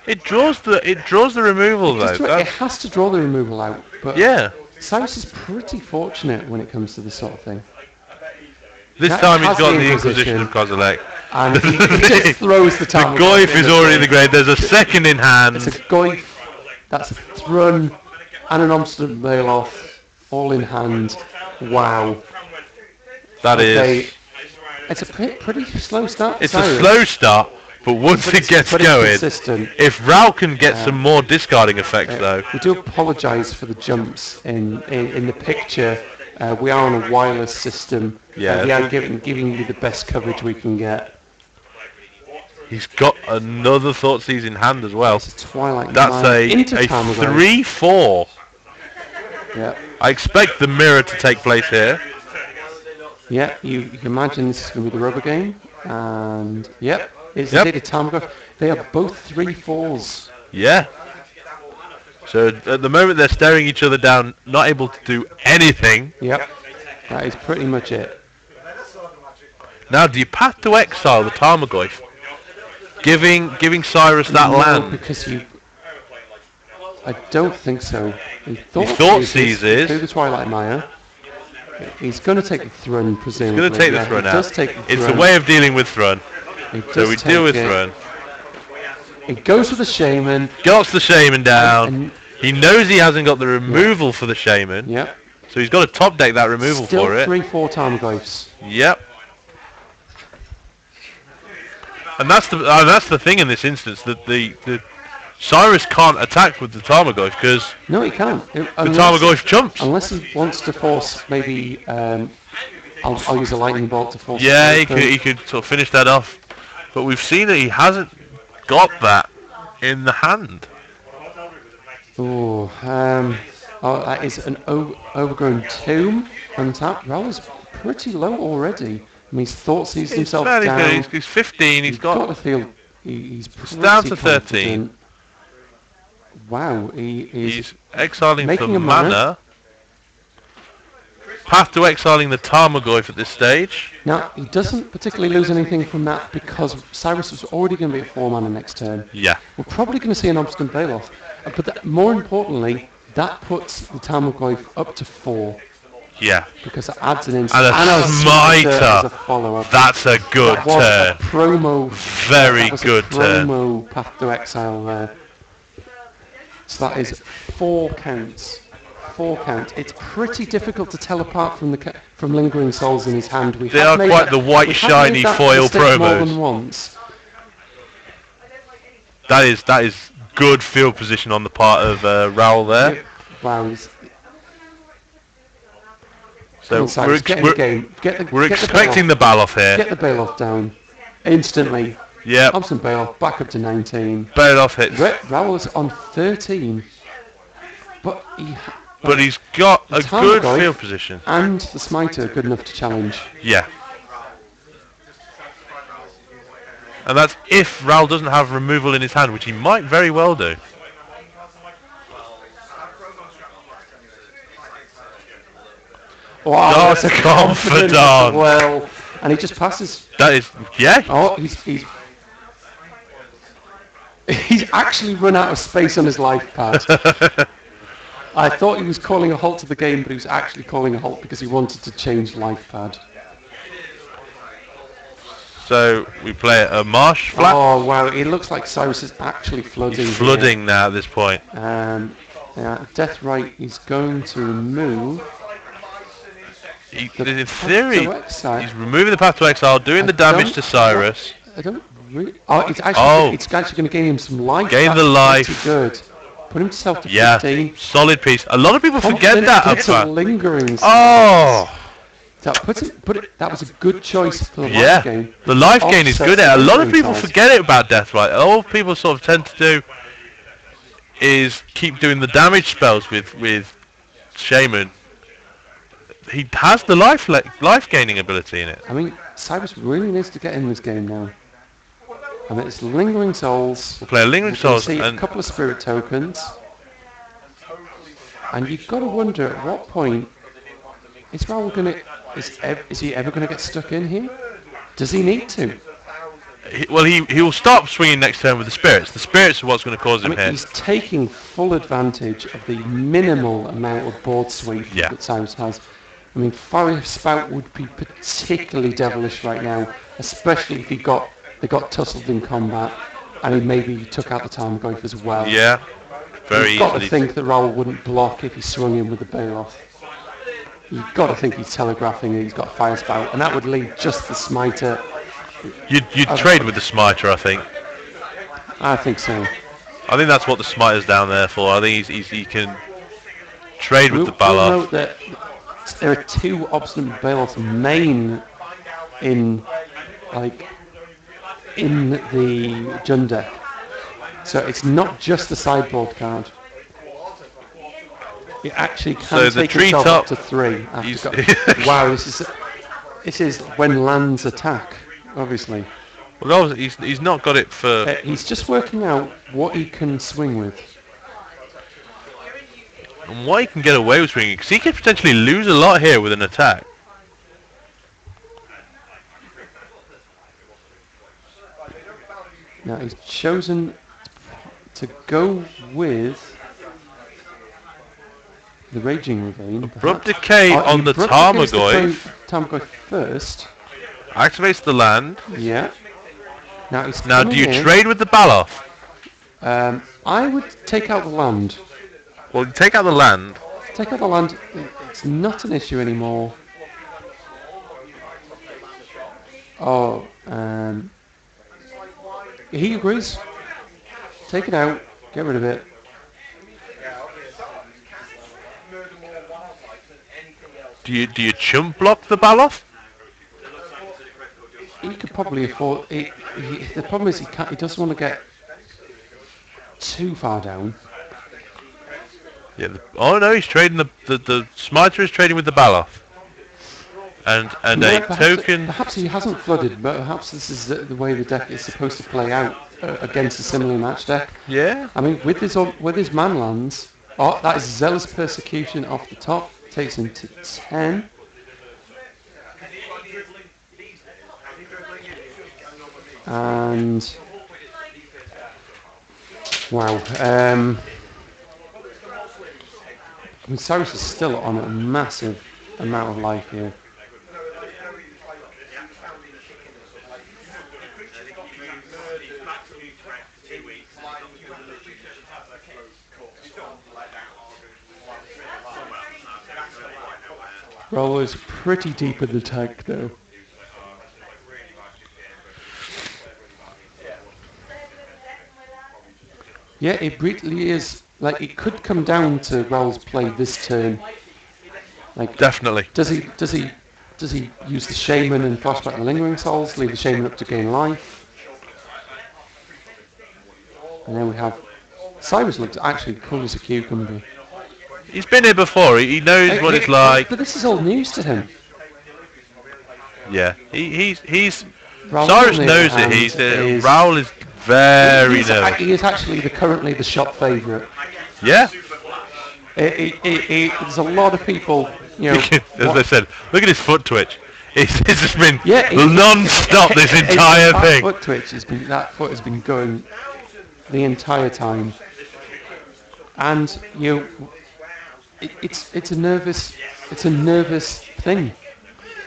Speaker 2: It draws the removal though.
Speaker 1: It has to draw the removal out, but
Speaker 2: Yeah.
Speaker 1: Cyrus is pretty fortunate when it comes to this sort of thing.
Speaker 2: This
Speaker 1: That
Speaker 2: time he's
Speaker 1: has
Speaker 2: got
Speaker 1: the
Speaker 2: the Inquisition
Speaker 1: Inquisition.
Speaker 2: of Kozilek.
Speaker 1: And he just throws the
Speaker 2: The
Speaker 1: Tarmogoyf
Speaker 2: Goyf
Speaker 1: in
Speaker 2: is
Speaker 1: the
Speaker 2: already in the
Speaker 1: grave.
Speaker 2: grave. There's a second in hand.
Speaker 1: It's a Goyf, that's a Thrun, and an Amsterdam Bailoff, all in hand. Wow.
Speaker 2: That
Speaker 1: Okay.
Speaker 2: is.
Speaker 1: It's a pretty slow start for
Speaker 2: It's a
Speaker 1: Cyrus.
Speaker 2: slow start, but once
Speaker 1: But
Speaker 2: it
Speaker 1: it's-
Speaker 2: gets
Speaker 1: but it's
Speaker 2: going,
Speaker 1: consistent.
Speaker 2: if Raoul can get some more discarding effects though.
Speaker 1: We do apologise for the jumps in the picture. We are on a wireless system.
Speaker 2: Yeah.
Speaker 1: We are giving you the best coverage we can get.
Speaker 2: He's got another Thoughtseize in hand as well.
Speaker 1: It's a Twilight
Speaker 2: That's
Speaker 1: Mine into
Speaker 2: a
Speaker 1: Tarmogoyf.
Speaker 2: 3-4.
Speaker 1: Yeah.
Speaker 2: I expect the mirror to take place here.
Speaker 1: Yeah, you can imagine this is going to be the rubber game. And, yep, it's
Speaker 2: Yep.
Speaker 1: indeed a Tarmogoyf. They are both 3-4s.
Speaker 2: Yeah. So at the moment they're staring each other down, not able to do anything.
Speaker 1: Yep, that is pretty much it.
Speaker 2: Now do you path to exile the Tarmogoyf? Giving Cyrus that
Speaker 1: No,
Speaker 2: land.
Speaker 1: because I don't think so. He thought
Speaker 2: Thoughtseizes.
Speaker 1: through the Twilight Mire. He's going to take the Thrun, presumably.
Speaker 2: He's going to take the
Speaker 1: Yeah,
Speaker 2: Thrun
Speaker 1: he
Speaker 2: out.
Speaker 1: does take the
Speaker 2: It's a
Speaker 1: Thrun.
Speaker 2: way of dealing with Thrun.
Speaker 1: He
Speaker 2: So
Speaker 1: does
Speaker 2: we
Speaker 1: take
Speaker 2: deal with
Speaker 1: it.
Speaker 2: Thrun.
Speaker 1: He goes for the Shaman.
Speaker 2: Gets the Shaman down.
Speaker 1: And,
Speaker 2: He knows he hasn't got the removal for the Shaman.
Speaker 1: yep.
Speaker 2: So he's got to top deck that removal
Speaker 1: Still
Speaker 2: for it.
Speaker 1: 3-4 Tarmogoyfs.
Speaker 2: Yep. And that's the thing in this instance, that the Cyrus can't attack with the Tarmogoyf because
Speaker 1: No, he can't.
Speaker 2: the Tarmogoyf jumps.
Speaker 1: Unless he wants to force, maybe, I'll use a lightning bolt to force
Speaker 2: Yeah,
Speaker 1: it open.
Speaker 2: he could sort of finish that off. But we've seen that he hasn't got that in the hand.
Speaker 1: Oh, that is an overgrown tomb. Untapped. Raoul's pretty low already. I mean, he's Thoughtseize himself
Speaker 2: fairly
Speaker 1: down.
Speaker 2: good. He's 15. He's got.
Speaker 1: to feel he's pretty
Speaker 2: down to 13.
Speaker 1: confident. Wow, he is
Speaker 2: He's exiling
Speaker 1: making
Speaker 2: for
Speaker 1: a mana.
Speaker 2: mana. Path to exiling the Tarmogoyf at this stage.
Speaker 1: Now, he doesn't particularly lose anything from that because Cyrus was already going to be at 4 mana next turn.
Speaker 2: Yeah.
Speaker 1: We're probably going to see an Obstinate Bailoff. But more importantly, that puts the Tarmogoyf up to 4
Speaker 2: Yeah.
Speaker 1: because it adds an instant.
Speaker 2: And a
Speaker 1: smiter
Speaker 2: smiter.
Speaker 1: as a follow-up.
Speaker 2: That's a good
Speaker 1: That was
Speaker 2: turn.
Speaker 1: a promo.
Speaker 2: Very
Speaker 1: that was
Speaker 2: good
Speaker 1: a
Speaker 2: turn.
Speaker 1: promo Path to Exile there. So that is 4 counts. 4 count. It's pretty difficult to tell apart from Lingering Souls in his hand.
Speaker 2: They are quite the white, shiny foil
Speaker 1: mistake more
Speaker 2: promos.
Speaker 1: than once.
Speaker 2: That is good field position on the part of Raoul there.
Speaker 1: Wow.
Speaker 2: So
Speaker 1: on, Cyrus, get in the game.
Speaker 2: we're
Speaker 1: Get
Speaker 2: expecting
Speaker 1: the
Speaker 2: the Baloff here.
Speaker 1: Get the Bailoff down instantly.
Speaker 2: Yep.
Speaker 1: Thompson Bailoff back up to 19.
Speaker 2: Bailoff hits.
Speaker 1: Raoul is on 13, but
Speaker 2: But he's got a good
Speaker 1: Tarmogoyf
Speaker 2: field position.
Speaker 1: and the Smiter are good enough to challenge.
Speaker 2: Yeah. And that's if Raoul doesn't have removal in his hand, which he might very well do.
Speaker 1: Wow,
Speaker 2: Not
Speaker 1: that's a
Speaker 2: confident.
Speaker 1: confidence as well, and he just passes.
Speaker 2: That is, yeah.
Speaker 1: Oh, he's actually run out of space on his life pad. I thought he was calling a halt to the game, but he was actually calling a halt because he wanted to change life pad.
Speaker 2: So we play a marsh flat.
Speaker 1: Oh wow, it looks like Cyrus is actually flooding.
Speaker 2: He's flooding now at this point.
Speaker 1: Yeah, Death Right is going to remove.
Speaker 2: In
Speaker 1: Path
Speaker 2: theory,
Speaker 1: to Exile.
Speaker 2: he's removing the path to exile, doing the damage to Cyrus.
Speaker 1: I don't really. Oh, it's actually going to gain him some life.
Speaker 2: Gain
Speaker 1: That's
Speaker 2: the life.
Speaker 1: pretty good. Put himself to
Speaker 2: Yeah,
Speaker 1: 15.
Speaker 2: solid piece. A lot of people forget
Speaker 1: Confident
Speaker 2: that.
Speaker 1: against a
Speaker 2: Up
Speaker 1: lingering.
Speaker 2: oh,
Speaker 1: That was a good choice for the
Speaker 2: yeah.
Speaker 1: life game.
Speaker 2: The life gain is
Speaker 1: Offsets
Speaker 2: good.
Speaker 1: the
Speaker 2: A lot of
Speaker 1: lingering
Speaker 2: people
Speaker 1: tiles.
Speaker 2: forget it about Death Right. All people sort of tend to do is keep doing the damage spells with Shaman. He has the life gaining ability in it.
Speaker 1: I mean, Cyrus really needs to get in this game now. I mean, it's Lingering Souls.
Speaker 2: We'll play a Lingering
Speaker 1: We can
Speaker 2: Souls
Speaker 1: see a
Speaker 2: and
Speaker 1: couple of Spirit Tokens. And you've got to wonder at what point is Raoul going to... Is he ever going to get stuck in here? Does he need to?
Speaker 2: He'll stop swinging next turn with the spirits. The spirits are what's going to cause
Speaker 1: I
Speaker 2: him
Speaker 1: mean,
Speaker 2: hit.
Speaker 1: he's taking full advantage of the minimal amount of board sweep
Speaker 2: Yeah.
Speaker 1: that Cyrus has. I mean, Fire Spout would be particularly devilish right now, especially if they got tussled in combat, and he maybe took out the Tarmogoyf as well.
Speaker 2: Yeah, very
Speaker 1: You've got to
Speaker 2: easily.
Speaker 1: think that Raoul wouldn't block if he swung in with the Bales. You've got to think he's telegraphing that he's got Fire Spout, and that would leave just the Smiter.
Speaker 2: You'd trade with the smiter, I think.
Speaker 1: I think so.
Speaker 2: I think that's what the smiter's down there for. I think he can trade with the
Speaker 1: We'll
Speaker 2: Balor.
Speaker 1: note that there are 2 Obstinate Bales main in the Jund deck. So it's not just the sideboard card. It actually can
Speaker 2: So the
Speaker 1: take itself up
Speaker 2: treetop-
Speaker 1: to 3.
Speaker 2: he's-
Speaker 1: Wow, this is when lands attack, obviously.
Speaker 2: Well, he's not got it for.
Speaker 1: He's just working out what he can swing with.
Speaker 2: And what he can get away with swinging, because he could potentially lose a lot here with an attack.
Speaker 1: Now he's chosen to go with the Raging Ravine.
Speaker 2: Abrupt Decay on the Tarmogoyf.
Speaker 1: Tarmogoyf first.
Speaker 2: Activates the land.
Speaker 1: Yeah. Now he's
Speaker 2: Now,
Speaker 1: coming
Speaker 2: do you
Speaker 1: in.
Speaker 2: trade with the Balor?
Speaker 1: I would take out the land.
Speaker 2: Well, you take out the land.
Speaker 1: Take out the land. It's not an issue anymore. Oh, he agrees. Take it out. Get rid of it.
Speaker 2: Do you chump block the Balor?
Speaker 1: He could probably afford. The problem is he can't. He doesn't want to get too far down.
Speaker 2: Yeah. Oh no, he's trading the smiter is trading with the Balor. And
Speaker 1: Yeah,
Speaker 2: a token.
Speaker 1: Perhaps he hasn't flooded, but perhaps this is the way the deck is supposed to play out against a similar match deck.
Speaker 2: Yeah.
Speaker 1: I mean, with his man lands, that is Zealous Persecution off the top, takes him to 10. And wow, I mean, Cyrus is still on a massive amount of life here. Raoul is pretty deep in the tank though. Yeah, it really is. Like, it could come down to Raoul's play this turn. Like,
Speaker 2: Definitely.
Speaker 1: does he use the Shaman and flashback the Lingering Souls, leave the Shaman up to gain life? And then we have Cyrus looks actually cool as a cucumber.
Speaker 2: He's been here before. He knows what it's like.
Speaker 1: But this is all news to him.
Speaker 2: Yeah. He's
Speaker 1: Raoul,
Speaker 2: Cyrus
Speaker 1: on the
Speaker 2: knows
Speaker 1: other
Speaker 2: it.
Speaker 1: hand,
Speaker 2: Raoul is very
Speaker 1: he's
Speaker 2: nervous.
Speaker 1: He is actually currently the shop favourite.
Speaker 2: Yeah.
Speaker 1: There's a lot of people, you know.
Speaker 2: As I said, look at his foot twitch. It's just been
Speaker 1: Yeah,
Speaker 2: non-stop this entire thing.
Speaker 1: That foot has been going the entire time, and it's a nervous thing.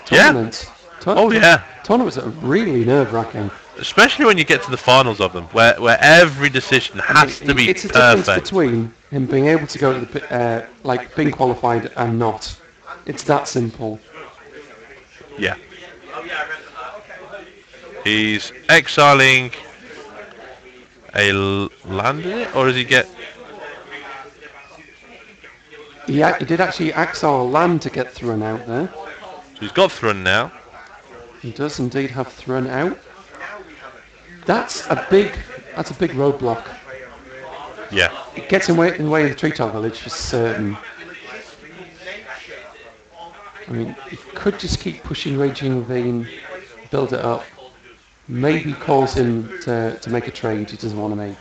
Speaker 1: Tournaments.
Speaker 2: Yeah. Oh yeah.
Speaker 1: Tournaments are really nerve-wracking.
Speaker 2: Especially when you get to the finals of them, where every decision has to be
Speaker 1: it's a difference
Speaker 2: perfect.
Speaker 1: between him being able to go to the like being qualified and not. It's that simple.
Speaker 2: Yeah. He's exiling a land in it, or does he get?
Speaker 1: He did actually exile land to get Thrun out there.
Speaker 2: So he's got Thrun now.
Speaker 1: He does indeed have Thrun out. That's a big roadblock.
Speaker 2: Yeah.
Speaker 1: It gets in the way of the Treetop Village for certain. I mean, he could just keep pushing Raging Ravine, build it up. Maybe cause him to make a trade he doesn't want to make.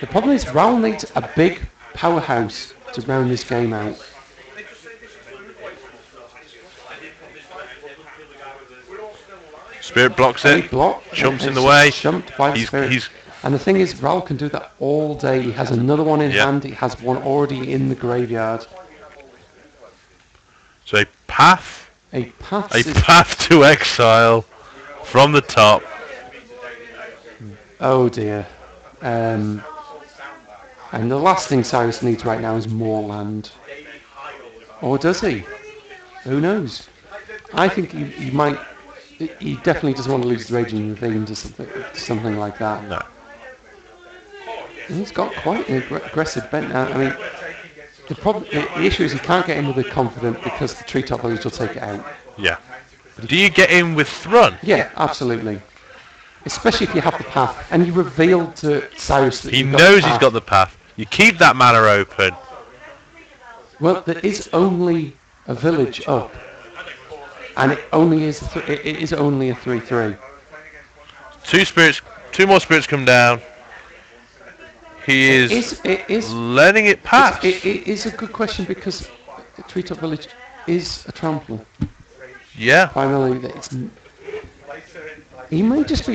Speaker 1: The problem is Raoul needs a big powerhouse to round this game out.
Speaker 2: Spirit blocks
Speaker 1: And he
Speaker 2: it.
Speaker 1: blocked.
Speaker 2: Jumps
Speaker 1: and
Speaker 2: in the
Speaker 1: it's
Speaker 2: way.
Speaker 1: Jumped by the
Speaker 2: He's
Speaker 1: spirit. And the thing is, Raoul can do that all day. He has another one in
Speaker 2: Yeah.
Speaker 1: hand. He has one already in the graveyard.
Speaker 2: so a path
Speaker 1: A path.
Speaker 2: to exile from the top.
Speaker 1: Oh dear. And the last thing Cyrus needs right now is more land. Or does he? Who knows? I think he might. He definitely doesn't want to lose the Raging Ravine to something like that.
Speaker 2: No.
Speaker 1: And he's got quite an aggressive bent now. I mean, the issue is he can't get in with the Confident because the Treetop Village will take it out.
Speaker 2: Yeah. Do you get in with Thrun?
Speaker 1: Yeah, absolutely. Especially if you have the path and you reveal to Cyrus that
Speaker 2: He
Speaker 1: you've got
Speaker 2: knows
Speaker 1: the path.
Speaker 2: he's got the path. You keep that mana open.
Speaker 1: Well, there is only a village up, and it is only a 3/3.
Speaker 2: Two more spirits come down. He is
Speaker 1: It is
Speaker 2: letting it pass.
Speaker 1: It is a good question because the Treetop Village is a trample.
Speaker 2: Yeah.
Speaker 1: Primarily, he may just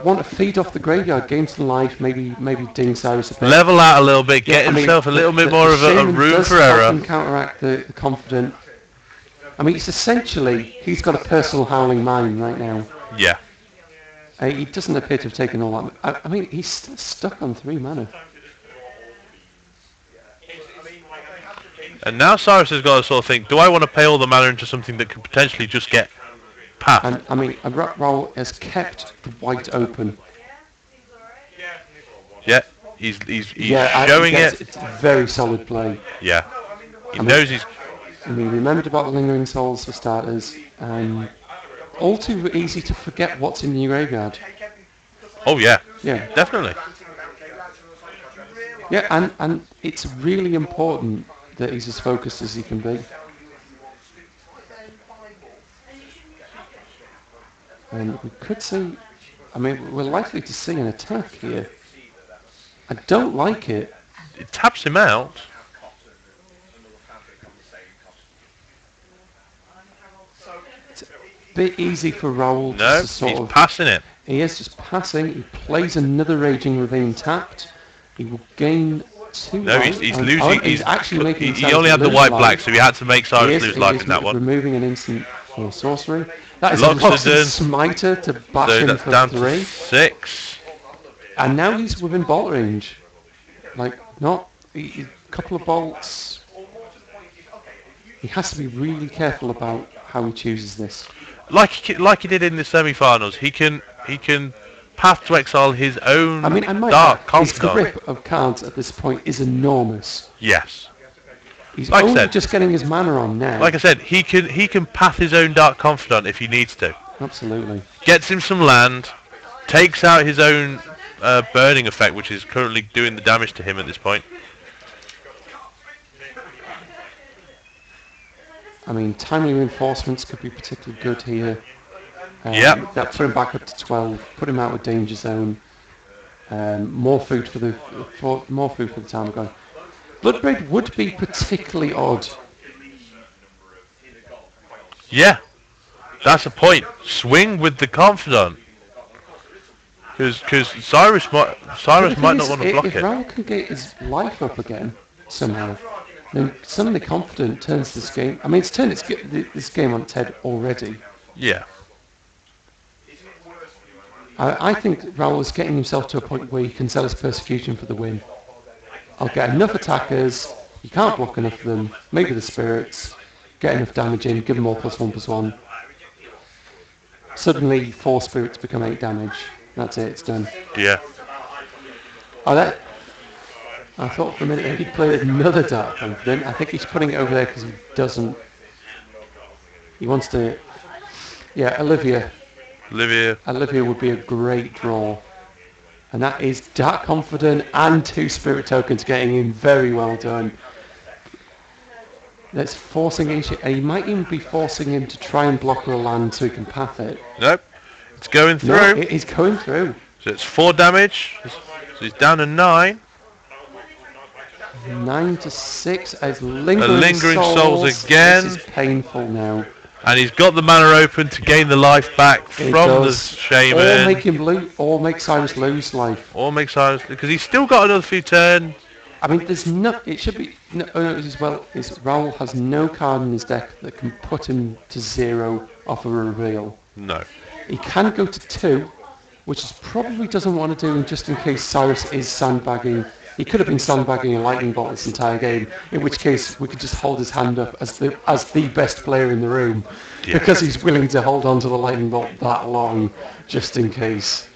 Speaker 1: want to feed off the graveyard, gain some life, maybe ding Cyrus a bit.
Speaker 2: Level out a little bit, get himself a little bit more of a
Speaker 1: Shaman
Speaker 2: room
Speaker 1: does
Speaker 2: for error.
Speaker 1: often counteract the Confident. I mean, it's essentially he's got a personal Howling Mine right now.
Speaker 2: Yeah.
Speaker 1: He doesn't appear to have taken all that. I mean, he's still stuck on 3 mana.
Speaker 2: And now Cyrus has got to sort of think, do I want to pay all the mana into something that could potentially just get path?
Speaker 1: And I mean, Raoul has kept the white open.
Speaker 2: Yeah, he's showing it.
Speaker 1: It's a very solid play.
Speaker 2: Yeah. He knows he's...
Speaker 1: I mean, remembered about the Lingering Souls for starters, and all too easy to forget what's in your graveyard.
Speaker 2: Oh yeah.
Speaker 1: Yeah.
Speaker 2: Definitely.
Speaker 1: Yeah, and it's really important that he's as focused as he can be. And we could see, I mean, we're likely to see an attack here. I don't like it.
Speaker 2: It taps him out.
Speaker 1: It's a bit easy for Raoul
Speaker 2: No,
Speaker 1: to sort
Speaker 2: he's
Speaker 1: of...
Speaker 2: passing it.
Speaker 1: He is just passing. He plays another Raging Ravine tapped. He will gain 2
Speaker 2: No,
Speaker 1: life.
Speaker 2: he's
Speaker 1: Oh,
Speaker 2: losing.
Speaker 1: he's actually making
Speaker 2: He only had the
Speaker 1: lose
Speaker 2: white
Speaker 1: life.
Speaker 2: black, so he had to make Cyrus lose life in that one.
Speaker 1: Removing an instant for sorcery. That is
Speaker 2: Locks
Speaker 1: a
Speaker 2: the dun.
Speaker 1: smiter to bash
Speaker 2: So
Speaker 1: him
Speaker 2: that's
Speaker 1: for
Speaker 2: down
Speaker 1: 3.
Speaker 2: to 6.
Speaker 1: And now he's within bolt range. Like, not a couple of bolts. He has to be really careful about how he chooses this.
Speaker 2: Like he did in the semi-finals, he can path to exile his own
Speaker 1: I mean, I might
Speaker 2: dark
Speaker 1: add, his
Speaker 2: confidant.
Speaker 1: grip of cards at this point is enormous.
Speaker 2: Yes.
Speaker 1: He's
Speaker 2: Like I
Speaker 1: only
Speaker 2: said-
Speaker 1: just getting his mana on now.
Speaker 2: Like I said, he can path his own dark confidant if he needs to.
Speaker 1: Absolutely.
Speaker 2: Gets him some land, takes out his own burning effect, which is currently doing the damage to him at this point.
Speaker 1: I mean, timely reinforcements could be particularly good here.
Speaker 2: Yep.
Speaker 1: That put him back up to 12, put him out of danger zone. More food for the time going. Bloodbraid would be particularly odd.
Speaker 2: Yeah, that's a point. Swing with the confidant, because Cyrus might not want to block
Speaker 1: if
Speaker 2: it.
Speaker 1: Raoul can get his life up again somehow, then suddenly Confident turns this game. I mean, it's turned this game on its head already.
Speaker 2: Yeah.
Speaker 1: I think Raoul is getting himself to a point where he can sell his Persecution for the win. I'll get enough attackers, you can't block enough of them, maybe the spirits, get enough damage in, give them all +1/+1. Suddenly 4 spirits become 8 damage. That's it, it's done.
Speaker 2: Yeah.
Speaker 1: Oh, I thought for a minute that he'd played another Dark Confident. I think he's putting it over there because he doesn't... He wants to... Yeah, Olivia would be a great draw. And that is Dark Confident and 2 Spirit Tokens getting in. Very well done. That's forcing him... He might even be forcing him to try and block the land so he can path it.
Speaker 2: Nope. It's going through.
Speaker 1: No, it is going through.
Speaker 2: So it's 4 damage. So he's down to 9.
Speaker 1: 9 to 6 as Lingering
Speaker 2: Souls again.
Speaker 1: This is painful now.
Speaker 2: And he's got the mana open to gain the life back
Speaker 1: It
Speaker 2: from the
Speaker 1: does.
Speaker 2: Shaman.
Speaker 1: Or make him lose, or make Cyrus lose life.
Speaker 2: Or make Cyrus, because he's still got another few turns.
Speaker 1: I mean, there's no. It should be. No, as well. Is Raoul has no card in his deck that can put him to 0 off a reveal.
Speaker 2: No.
Speaker 1: He can go to 2, which he probably doesn't want to do, just in case Cyrus is sandbagging. He could have been sandbagging a lightning bolt this entire game, in which case we could just hold his hand up as the best player in the room, because he's willing to hold on to the lightning bolt that long, just in case.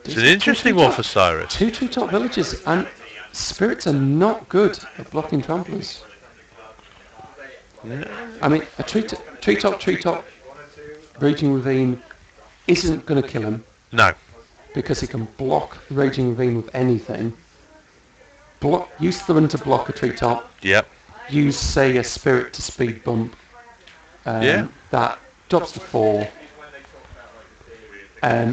Speaker 2: It's an interesting one for Cyrus.
Speaker 1: 2 treetop villages, and spirits are not good at blocking tramplers. I mean, a treetop Raging Ravine isn't going to kill him.
Speaker 2: No.
Speaker 1: Because he can block the Raging Ravine with anything. Use Thorn to block a treetop.
Speaker 2: Yep.
Speaker 1: Use, say, a spirit to speed bump. That drops to 4.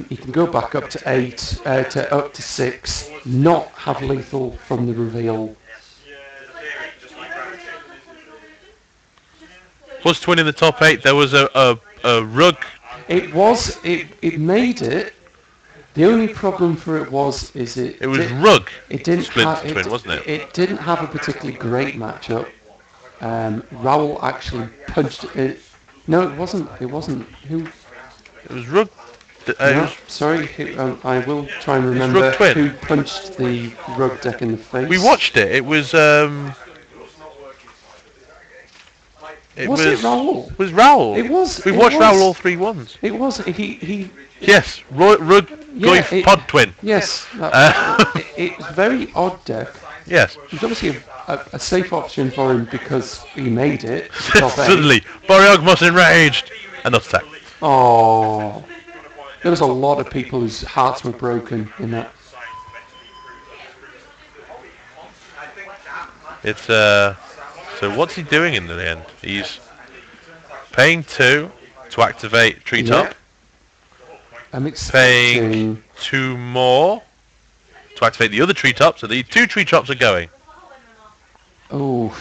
Speaker 1: He can go back up to 8, up to 6. Not have lethal from the reveal.
Speaker 2: Plus twin in the top 8. There was a rug.
Speaker 1: It made it. The only problem for it was
Speaker 2: it was rug.
Speaker 1: It didn't
Speaker 2: split
Speaker 1: have,
Speaker 2: twin, wasn't it?
Speaker 1: It didn't have a particularly great matchup. Raoul actually punched it. No, it wasn't. Who?
Speaker 2: It was rug.
Speaker 1: No, sorry. I will try and remember
Speaker 2: Rug Twin.
Speaker 1: who punched the rug deck in the face.
Speaker 2: We watched it. It was.
Speaker 1: Was it Raoul?
Speaker 2: It was Raoul.
Speaker 1: It was.
Speaker 2: We watched Raoul all 3 ones.
Speaker 1: It was. He.
Speaker 2: Yes, rug.
Speaker 1: Yeah,
Speaker 2: pod twin.
Speaker 1: Yes. It was a very odd deck.
Speaker 2: Yes.
Speaker 1: It was obviously a safe option for him because he made it. Top 8.
Speaker 2: Suddenly, Boreogmus enraged. Another attack.
Speaker 1: Oh. There was a lot of people whose hearts were broken in that.
Speaker 2: It's so what's he doing in the end? He's paying 2 to activate treetop.
Speaker 1: Yeah. I'm expecting
Speaker 2: Paying 2 more to activate the other treetop. So the 2 treetops are going.
Speaker 1: Oh.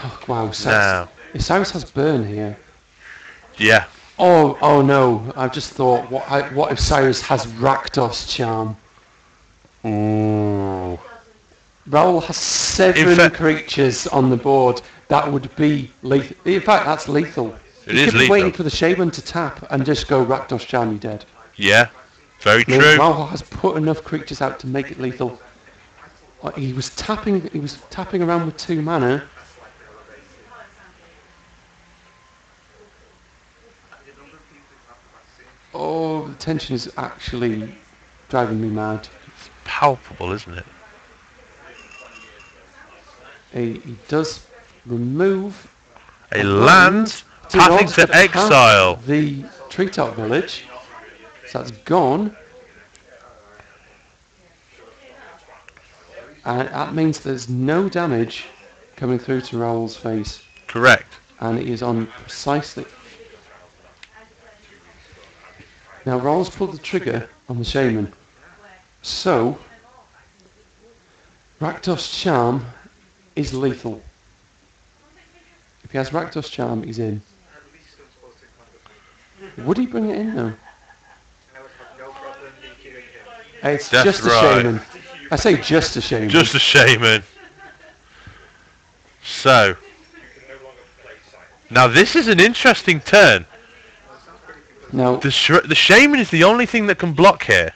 Speaker 1: Oh, wow,
Speaker 2: Now.
Speaker 1: Cyrus has burn here.
Speaker 2: Yeah.
Speaker 1: Oh no! I've just thought, what if Cyrus has Rakdos Charm?
Speaker 2: Ooh.
Speaker 1: Raoul has 7 creatures on the board. That would be lethal. In fact, that's lethal.
Speaker 2: It
Speaker 1: He
Speaker 2: is
Speaker 1: could be
Speaker 2: lethal.
Speaker 1: waiting for the Shaman to tap and just go Rakdos Charm, you're dead.
Speaker 2: Yeah. Very
Speaker 1: I mean,
Speaker 2: true.
Speaker 1: Raoul has put enough creatures out to make it lethal. He was tapping around with 2 mana. Oh, the tension is actually driving me mad.
Speaker 2: Palpable, isn't it?
Speaker 1: He does remove
Speaker 2: A land
Speaker 1: in order
Speaker 2: pathing to
Speaker 1: path
Speaker 2: exile.
Speaker 1: the treetop village. So that's gone. And that means there's no damage coming through to Raoul's face.
Speaker 2: Correct.
Speaker 1: And it is on precisely. Now Raoul's pulled the trigger on the Shaman. So Rakdos Charm is lethal. If he has Rakdos Charm, he's in. Would he bring it in though? It's
Speaker 2: That's
Speaker 1: just a
Speaker 2: right.
Speaker 1: Shaman. I say just a Shaman.
Speaker 2: Just a Shaman. So. Now this is an interesting turn.
Speaker 1: Now,
Speaker 2: The Shaman is the only thing that can block here.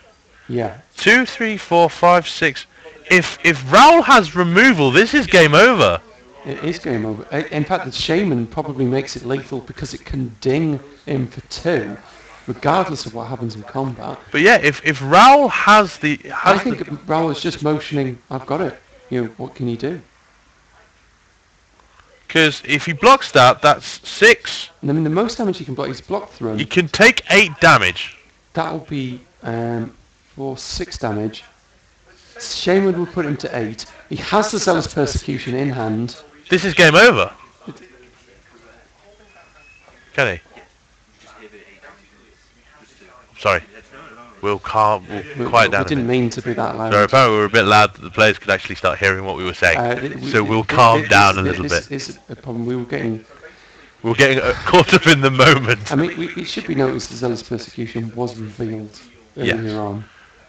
Speaker 1: yeah.
Speaker 2: 2, 3, 4, 5, 6. If Raoul has removal, this is game over.
Speaker 1: It is game over. In fact, the Shaman probably makes it lethal because it can ding him for 2, regardless of what happens in combat.
Speaker 2: But yeah, if Raoul has the...
Speaker 1: I think Raoul is just motioning, I've got it. What can you do?
Speaker 2: Because if he blocks that, that's 6.
Speaker 1: And I mean, the most damage he can block is block through.
Speaker 2: He can take 8 damage.
Speaker 1: That'll be for 6 damage. Shaman will put him to 8. He has the Zealous Persecution in hand.
Speaker 2: This is game over. Kenny. Sorry. We'll quiet down.
Speaker 1: We didn't mean to be that loud.
Speaker 2: So apparently we were a bit loud that the players could actually start hearing what we were saying. So we'll calm down a little bit.
Speaker 1: This is a problem. We were getting
Speaker 2: caught up in the moment.
Speaker 1: I mean, it should be noticed the zealous persecution was revealed earlier on.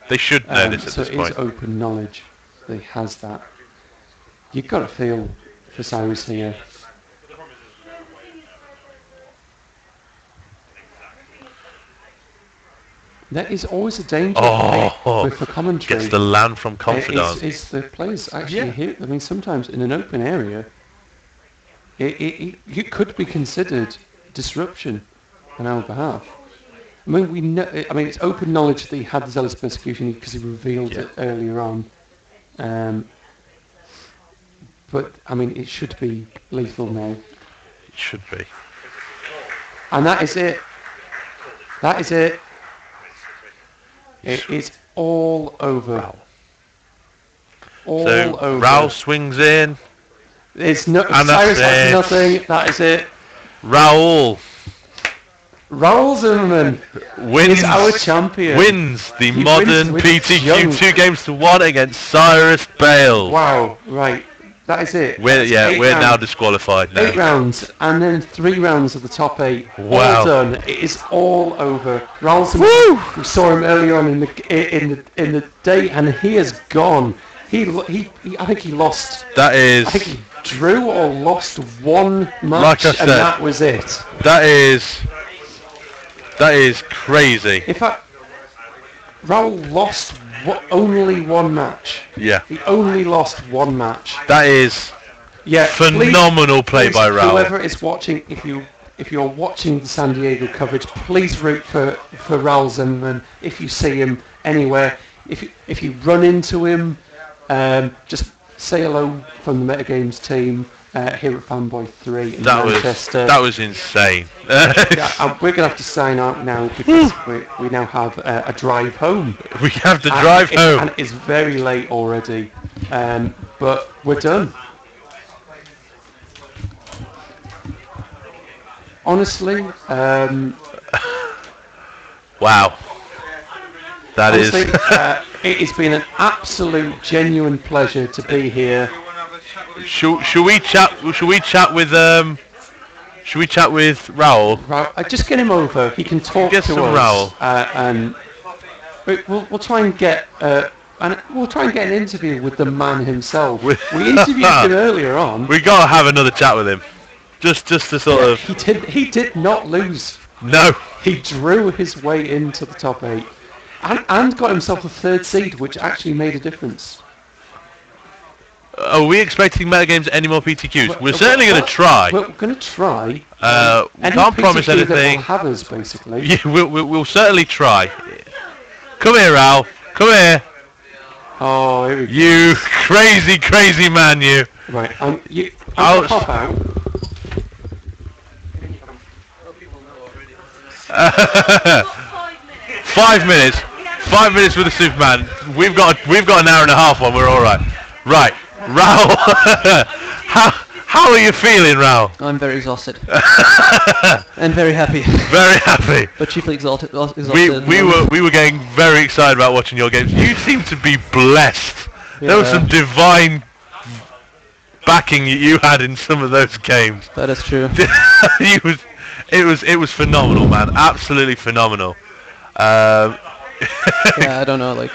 Speaker 2: They should know this at
Speaker 1: so
Speaker 2: this point.
Speaker 1: it is open knowledge that he has that. You've got to feel for Cyrus here. There is always a danger with the commentary.
Speaker 2: Gets the land from confidant.
Speaker 1: It's the players actually here. I mean, sometimes in an open area, it could be considered disruption on our behalf. I mean, we know. I mean, it's open knowledge that he had the zealous persecution because he revealed it earlier on. But I mean, it should be lethal now.
Speaker 2: It should be.
Speaker 1: And that is it. That is it. It is all over. All over.
Speaker 2: Raoul swings in.
Speaker 1: It's no.
Speaker 2: And
Speaker 1: Cyrus
Speaker 2: that's
Speaker 1: has
Speaker 2: it.
Speaker 1: nothing. That is it.
Speaker 2: Raoul
Speaker 1: Zimmermann
Speaker 2: wins
Speaker 1: is our champion.
Speaker 2: Wins the
Speaker 1: He
Speaker 2: modern
Speaker 1: wins
Speaker 2: PTQ
Speaker 1: young.
Speaker 2: 2-1 against Cyrus Bales.
Speaker 1: Wow. Right. That is it.
Speaker 2: We're
Speaker 1: That's
Speaker 2: now disqualified now.
Speaker 1: 8 rounds and then 3 rounds of the top 8.
Speaker 2: Wow.
Speaker 1: All done. It is all over. Raoul Zimmermann, we saw him earlier on in the day, and he has gone. He I think he lost.
Speaker 2: That is.
Speaker 1: I think he drew or lost one match,
Speaker 2: Like I said,
Speaker 1: and that was it.
Speaker 2: That is crazy.
Speaker 1: In fact, Raoul lost only one match.
Speaker 2: Yeah.
Speaker 1: He only lost one match.
Speaker 2: That is phenomenal play by Raoul.
Speaker 1: Whoever is watching, if you're watching the San Diego coverage, please root for Raoul Zimmermann. If you see him anywhere, if you run into him, just say hello from the Metagames team here at Fanboy 3 in Manchester.
Speaker 2: That was insane.
Speaker 1: We're going to have to sign out now because we now have a drive home.
Speaker 2: We have to drive home.
Speaker 1: And it's very late already, but we're done. Honestly,
Speaker 2: wow. That is.
Speaker 1: It has been an absolute, genuine pleasure to be here.
Speaker 2: Should we chat with Raoul?
Speaker 1: Just get him over. He can talk
Speaker 2: Get
Speaker 1: to
Speaker 2: some
Speaker 1: us.
Speaker 2: Raoul.
Speaker 1: And we'll try and get an interview with the man himself. We interviewed him earlier on.
Speaker 2: We gotta have another chat with him. Just to sort of.
Speaker 1: He did not lose.
Speaker 2: No.
Speaker 1: He drew his way into the top 8. And got himself a 3rd seed, which actually made a difference.
Speaker 2: Are we expecting Metagames any more PTQs? We're certainly going to try.
Speaker 1: We're going to try.
Speaker 2: We can't promise
Speaker 1: PTQ that
Speaker 2: anything.
Speaker 1: will have us, basically.
Speaker 2: Yeah, we'll certainly try. Come here, Raoul. Come here.
Speaker 1: Oh, here we go.
Speaker 2: You crazy man, you.
Speaker 1: Right, I'll pop out.
Speaker 2: 5 minutes. 5 minutes with the Superman. We've got an hour and a half on. We're all right. Right, Raoul. How are you feeling, Raoul?
Speaker 5: I'm very exhausted. And very happy.
Speaker 2: Very happy.
Speaker 5: But chiefly exhausted.
Speaker 2: We were getting very excited about watching your games. You seem to be blessed.
Speaker 5: Yeah.
Speaker 2: There was some divine backing you had in some of those games.
Speaker 5: That is true.
Speaker 2: It was phenomenal, man. Absolutely phenomenal.
Speaker 5: Yeah, I don't know, like.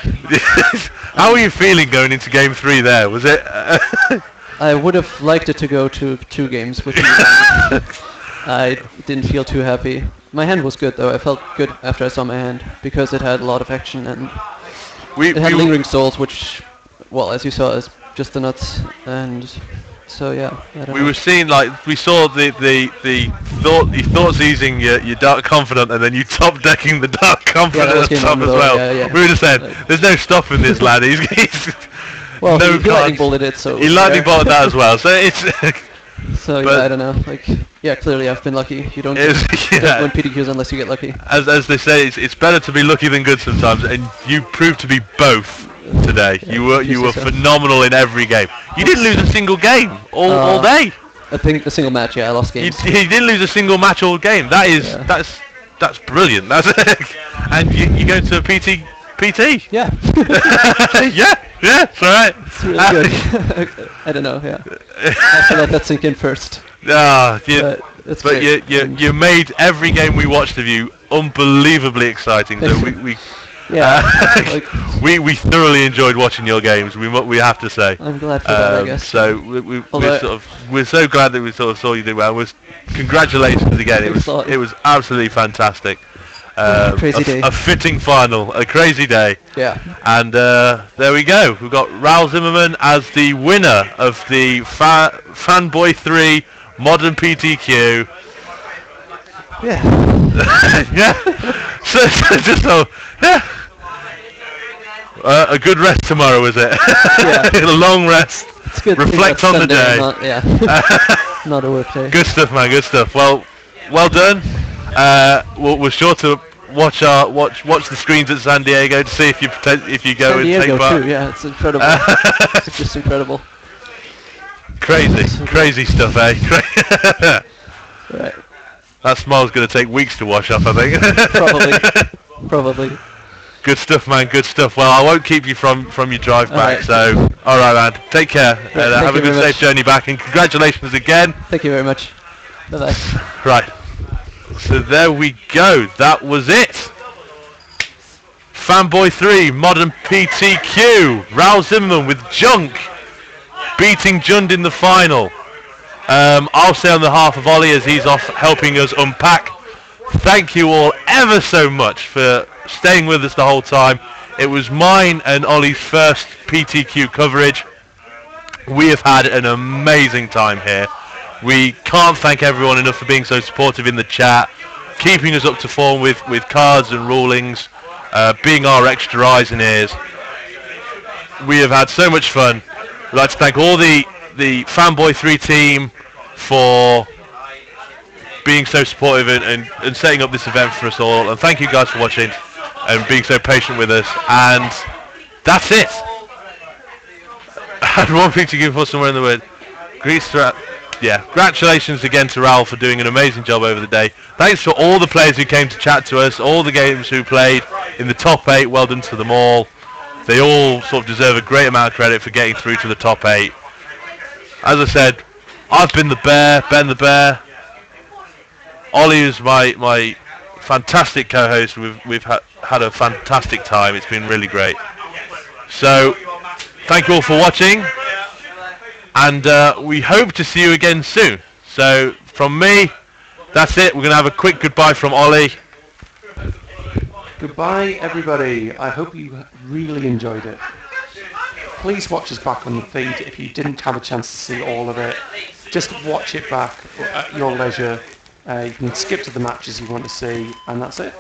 Speaker 2: How were you feeling going into game 3 there? Was it?
Speaker 5: I would have liked it to go to 2 games with you. I didn't feel too happy. My hand was good though. I felt good after I saw my hand because it had a lot of action and it had lingering souls, which, well, as you saw, is just the nuts. And so yeah, I don't know.
Speaker 2: We saw the thoughts easing your Dark Confidant, and then you top decking the Dark Confidant at the top as well.
Speaker 5: Yeah.
Speaker 2: We would have said, there's no stopping this lad. He's
Speaker 5: well,
Speaker 2: no
Speaker 5: he lightning bolted it, so
Speaker 2: he lightning bolted that as well. So it's.
Speaker 5: So yeah, I don't know. Like, yeah, clearly I've been lucky. You don't win PTQs unless you get lucky.
Speaker 2: As they say, it's better to be lucky than good sometimes, and you proved to be both today.
Speaker 5: Yeah,
Speaker 2: You were
Speaker 5: so.
Speaker 2: phenomenal in every game. You didn't lose a single game all day.
Speaker 5: I think a single match, yeah, I lost games.
Speaker 2: You didn't lose a single match all game. That is
Speaker 5: Yeah.
Speaker 2: that's brilliant. That's and you go to a PT.
Speaker 5: Yeah.
Speaker 2: yeah, that's right.
Speaker 5: It's really good. I don't know, yeah. I have to let that sink in first.
Speaker 2: Ah,
Speaker 5: But it's
Speaker 2: but
Speaker 5: great.
Speaker 2: you made every game we watched of you unbelievably exciting. So
Speaker 5: Yeah. Like,
Speaker 2: we thoroughly enjoyed watching your games. We have to say.
Speaker 5: I'm glad for that, I guess.
Speaker 2: So we're so glad that we sort of saw you do well. Congratulations again. It was absolutely fantastic.
Speaker 5: Crazy day.
Speaker 2: A fitting final, a crazy day.
Speaker 5: Yeah.
Speaker 2: And there we go. We've got Raoul Zimmermann as the winner of the Fanboy 3 Modern PTQ.
Speaker 5: Yeah.
Speaker 2: Yeah. Yeah. A good rest tomorrow, is it?
Speaker 5: Yeah.
Speaker 2: A long rest.
Speaker 5: It's good.
Speaker 2: Reflect on the day.
Speaker 5: Not a work day.
Speaker 2: Good stuff, man. Good stuff. Well done. We're sure to watch the screens at San Diego to see if you go
Speaker 5: San
Speaker 2: and
Speaker 5: Diego
Speaker 2: take part.
Speaker 5: too, yeah, it's incredible. It's just incredible.
Speaker 2: Crazy stuff, eh?
Speaker 5: Right.
Speaker 2: That smile's going to take weeks to wash off, I think.
Speaker 5: Probably.
Speaker 2: Good stuff, man. Good stuff. Well, I won't keep you from your drive back.
Speaker 5: Alright.
Speaker 2: So, all right, man. Take care and
Speaker 5: Thank
Speaker 2: have a
Speaker 5: you
Speaker 2: good,
Speaker 5: very
Speaker 2: safe
Speaker 5: much.
Speaker 2: journey back. And congratulations again.
Speaker 5: Thank you very much. Bye-bye.
Speaker 2: Right. So there we go. That was it. Fanboy 3 Modern PTQ. Raoul Zimmermann with Junk beating Jund in the final. I'll say on behalf of Ollie as he's off helping us unpack. Thank you all ever so much for staying with us the whole time. It was mine and Ollie's first PTQ coverage. We have had an amazing time here. We can't thank everyone enough for being so supportive in the chat, keeping us up to form with cards and rulings, being our extra eyes and ears. We have had so much fun. We'd like to thank all the Fanboy 3 team for being so supportive and setting up this event for us all. And thank you guys for watching and being so patient with us. And that's it. I had one thing to give for somewhere in the word. Congratulations again to Raoul for doing an amazing job over the day. Thanks for all the players who came to chat to us, all the games who played in the top 8. Well done to them all. They all sort of deserve a great amount of credit for getting through to the top 8. As I said, I've been the Bear, Ben the Bear. Ollie is my fantastic co-host. We've had a fantastic time. It's been really great. So, thank you all for watching. And we hope to see you again soon. So, from me, that's it. We're going to have a quick goodbye from Ollie.
Speaker 1: Goodbye, everybody. I hope you really enjoyed it. Please watch us back on the feed if you didn't have a chance to see all of it. Just watch it back at your leisure. You can skip to the matches you want to see, and that's it.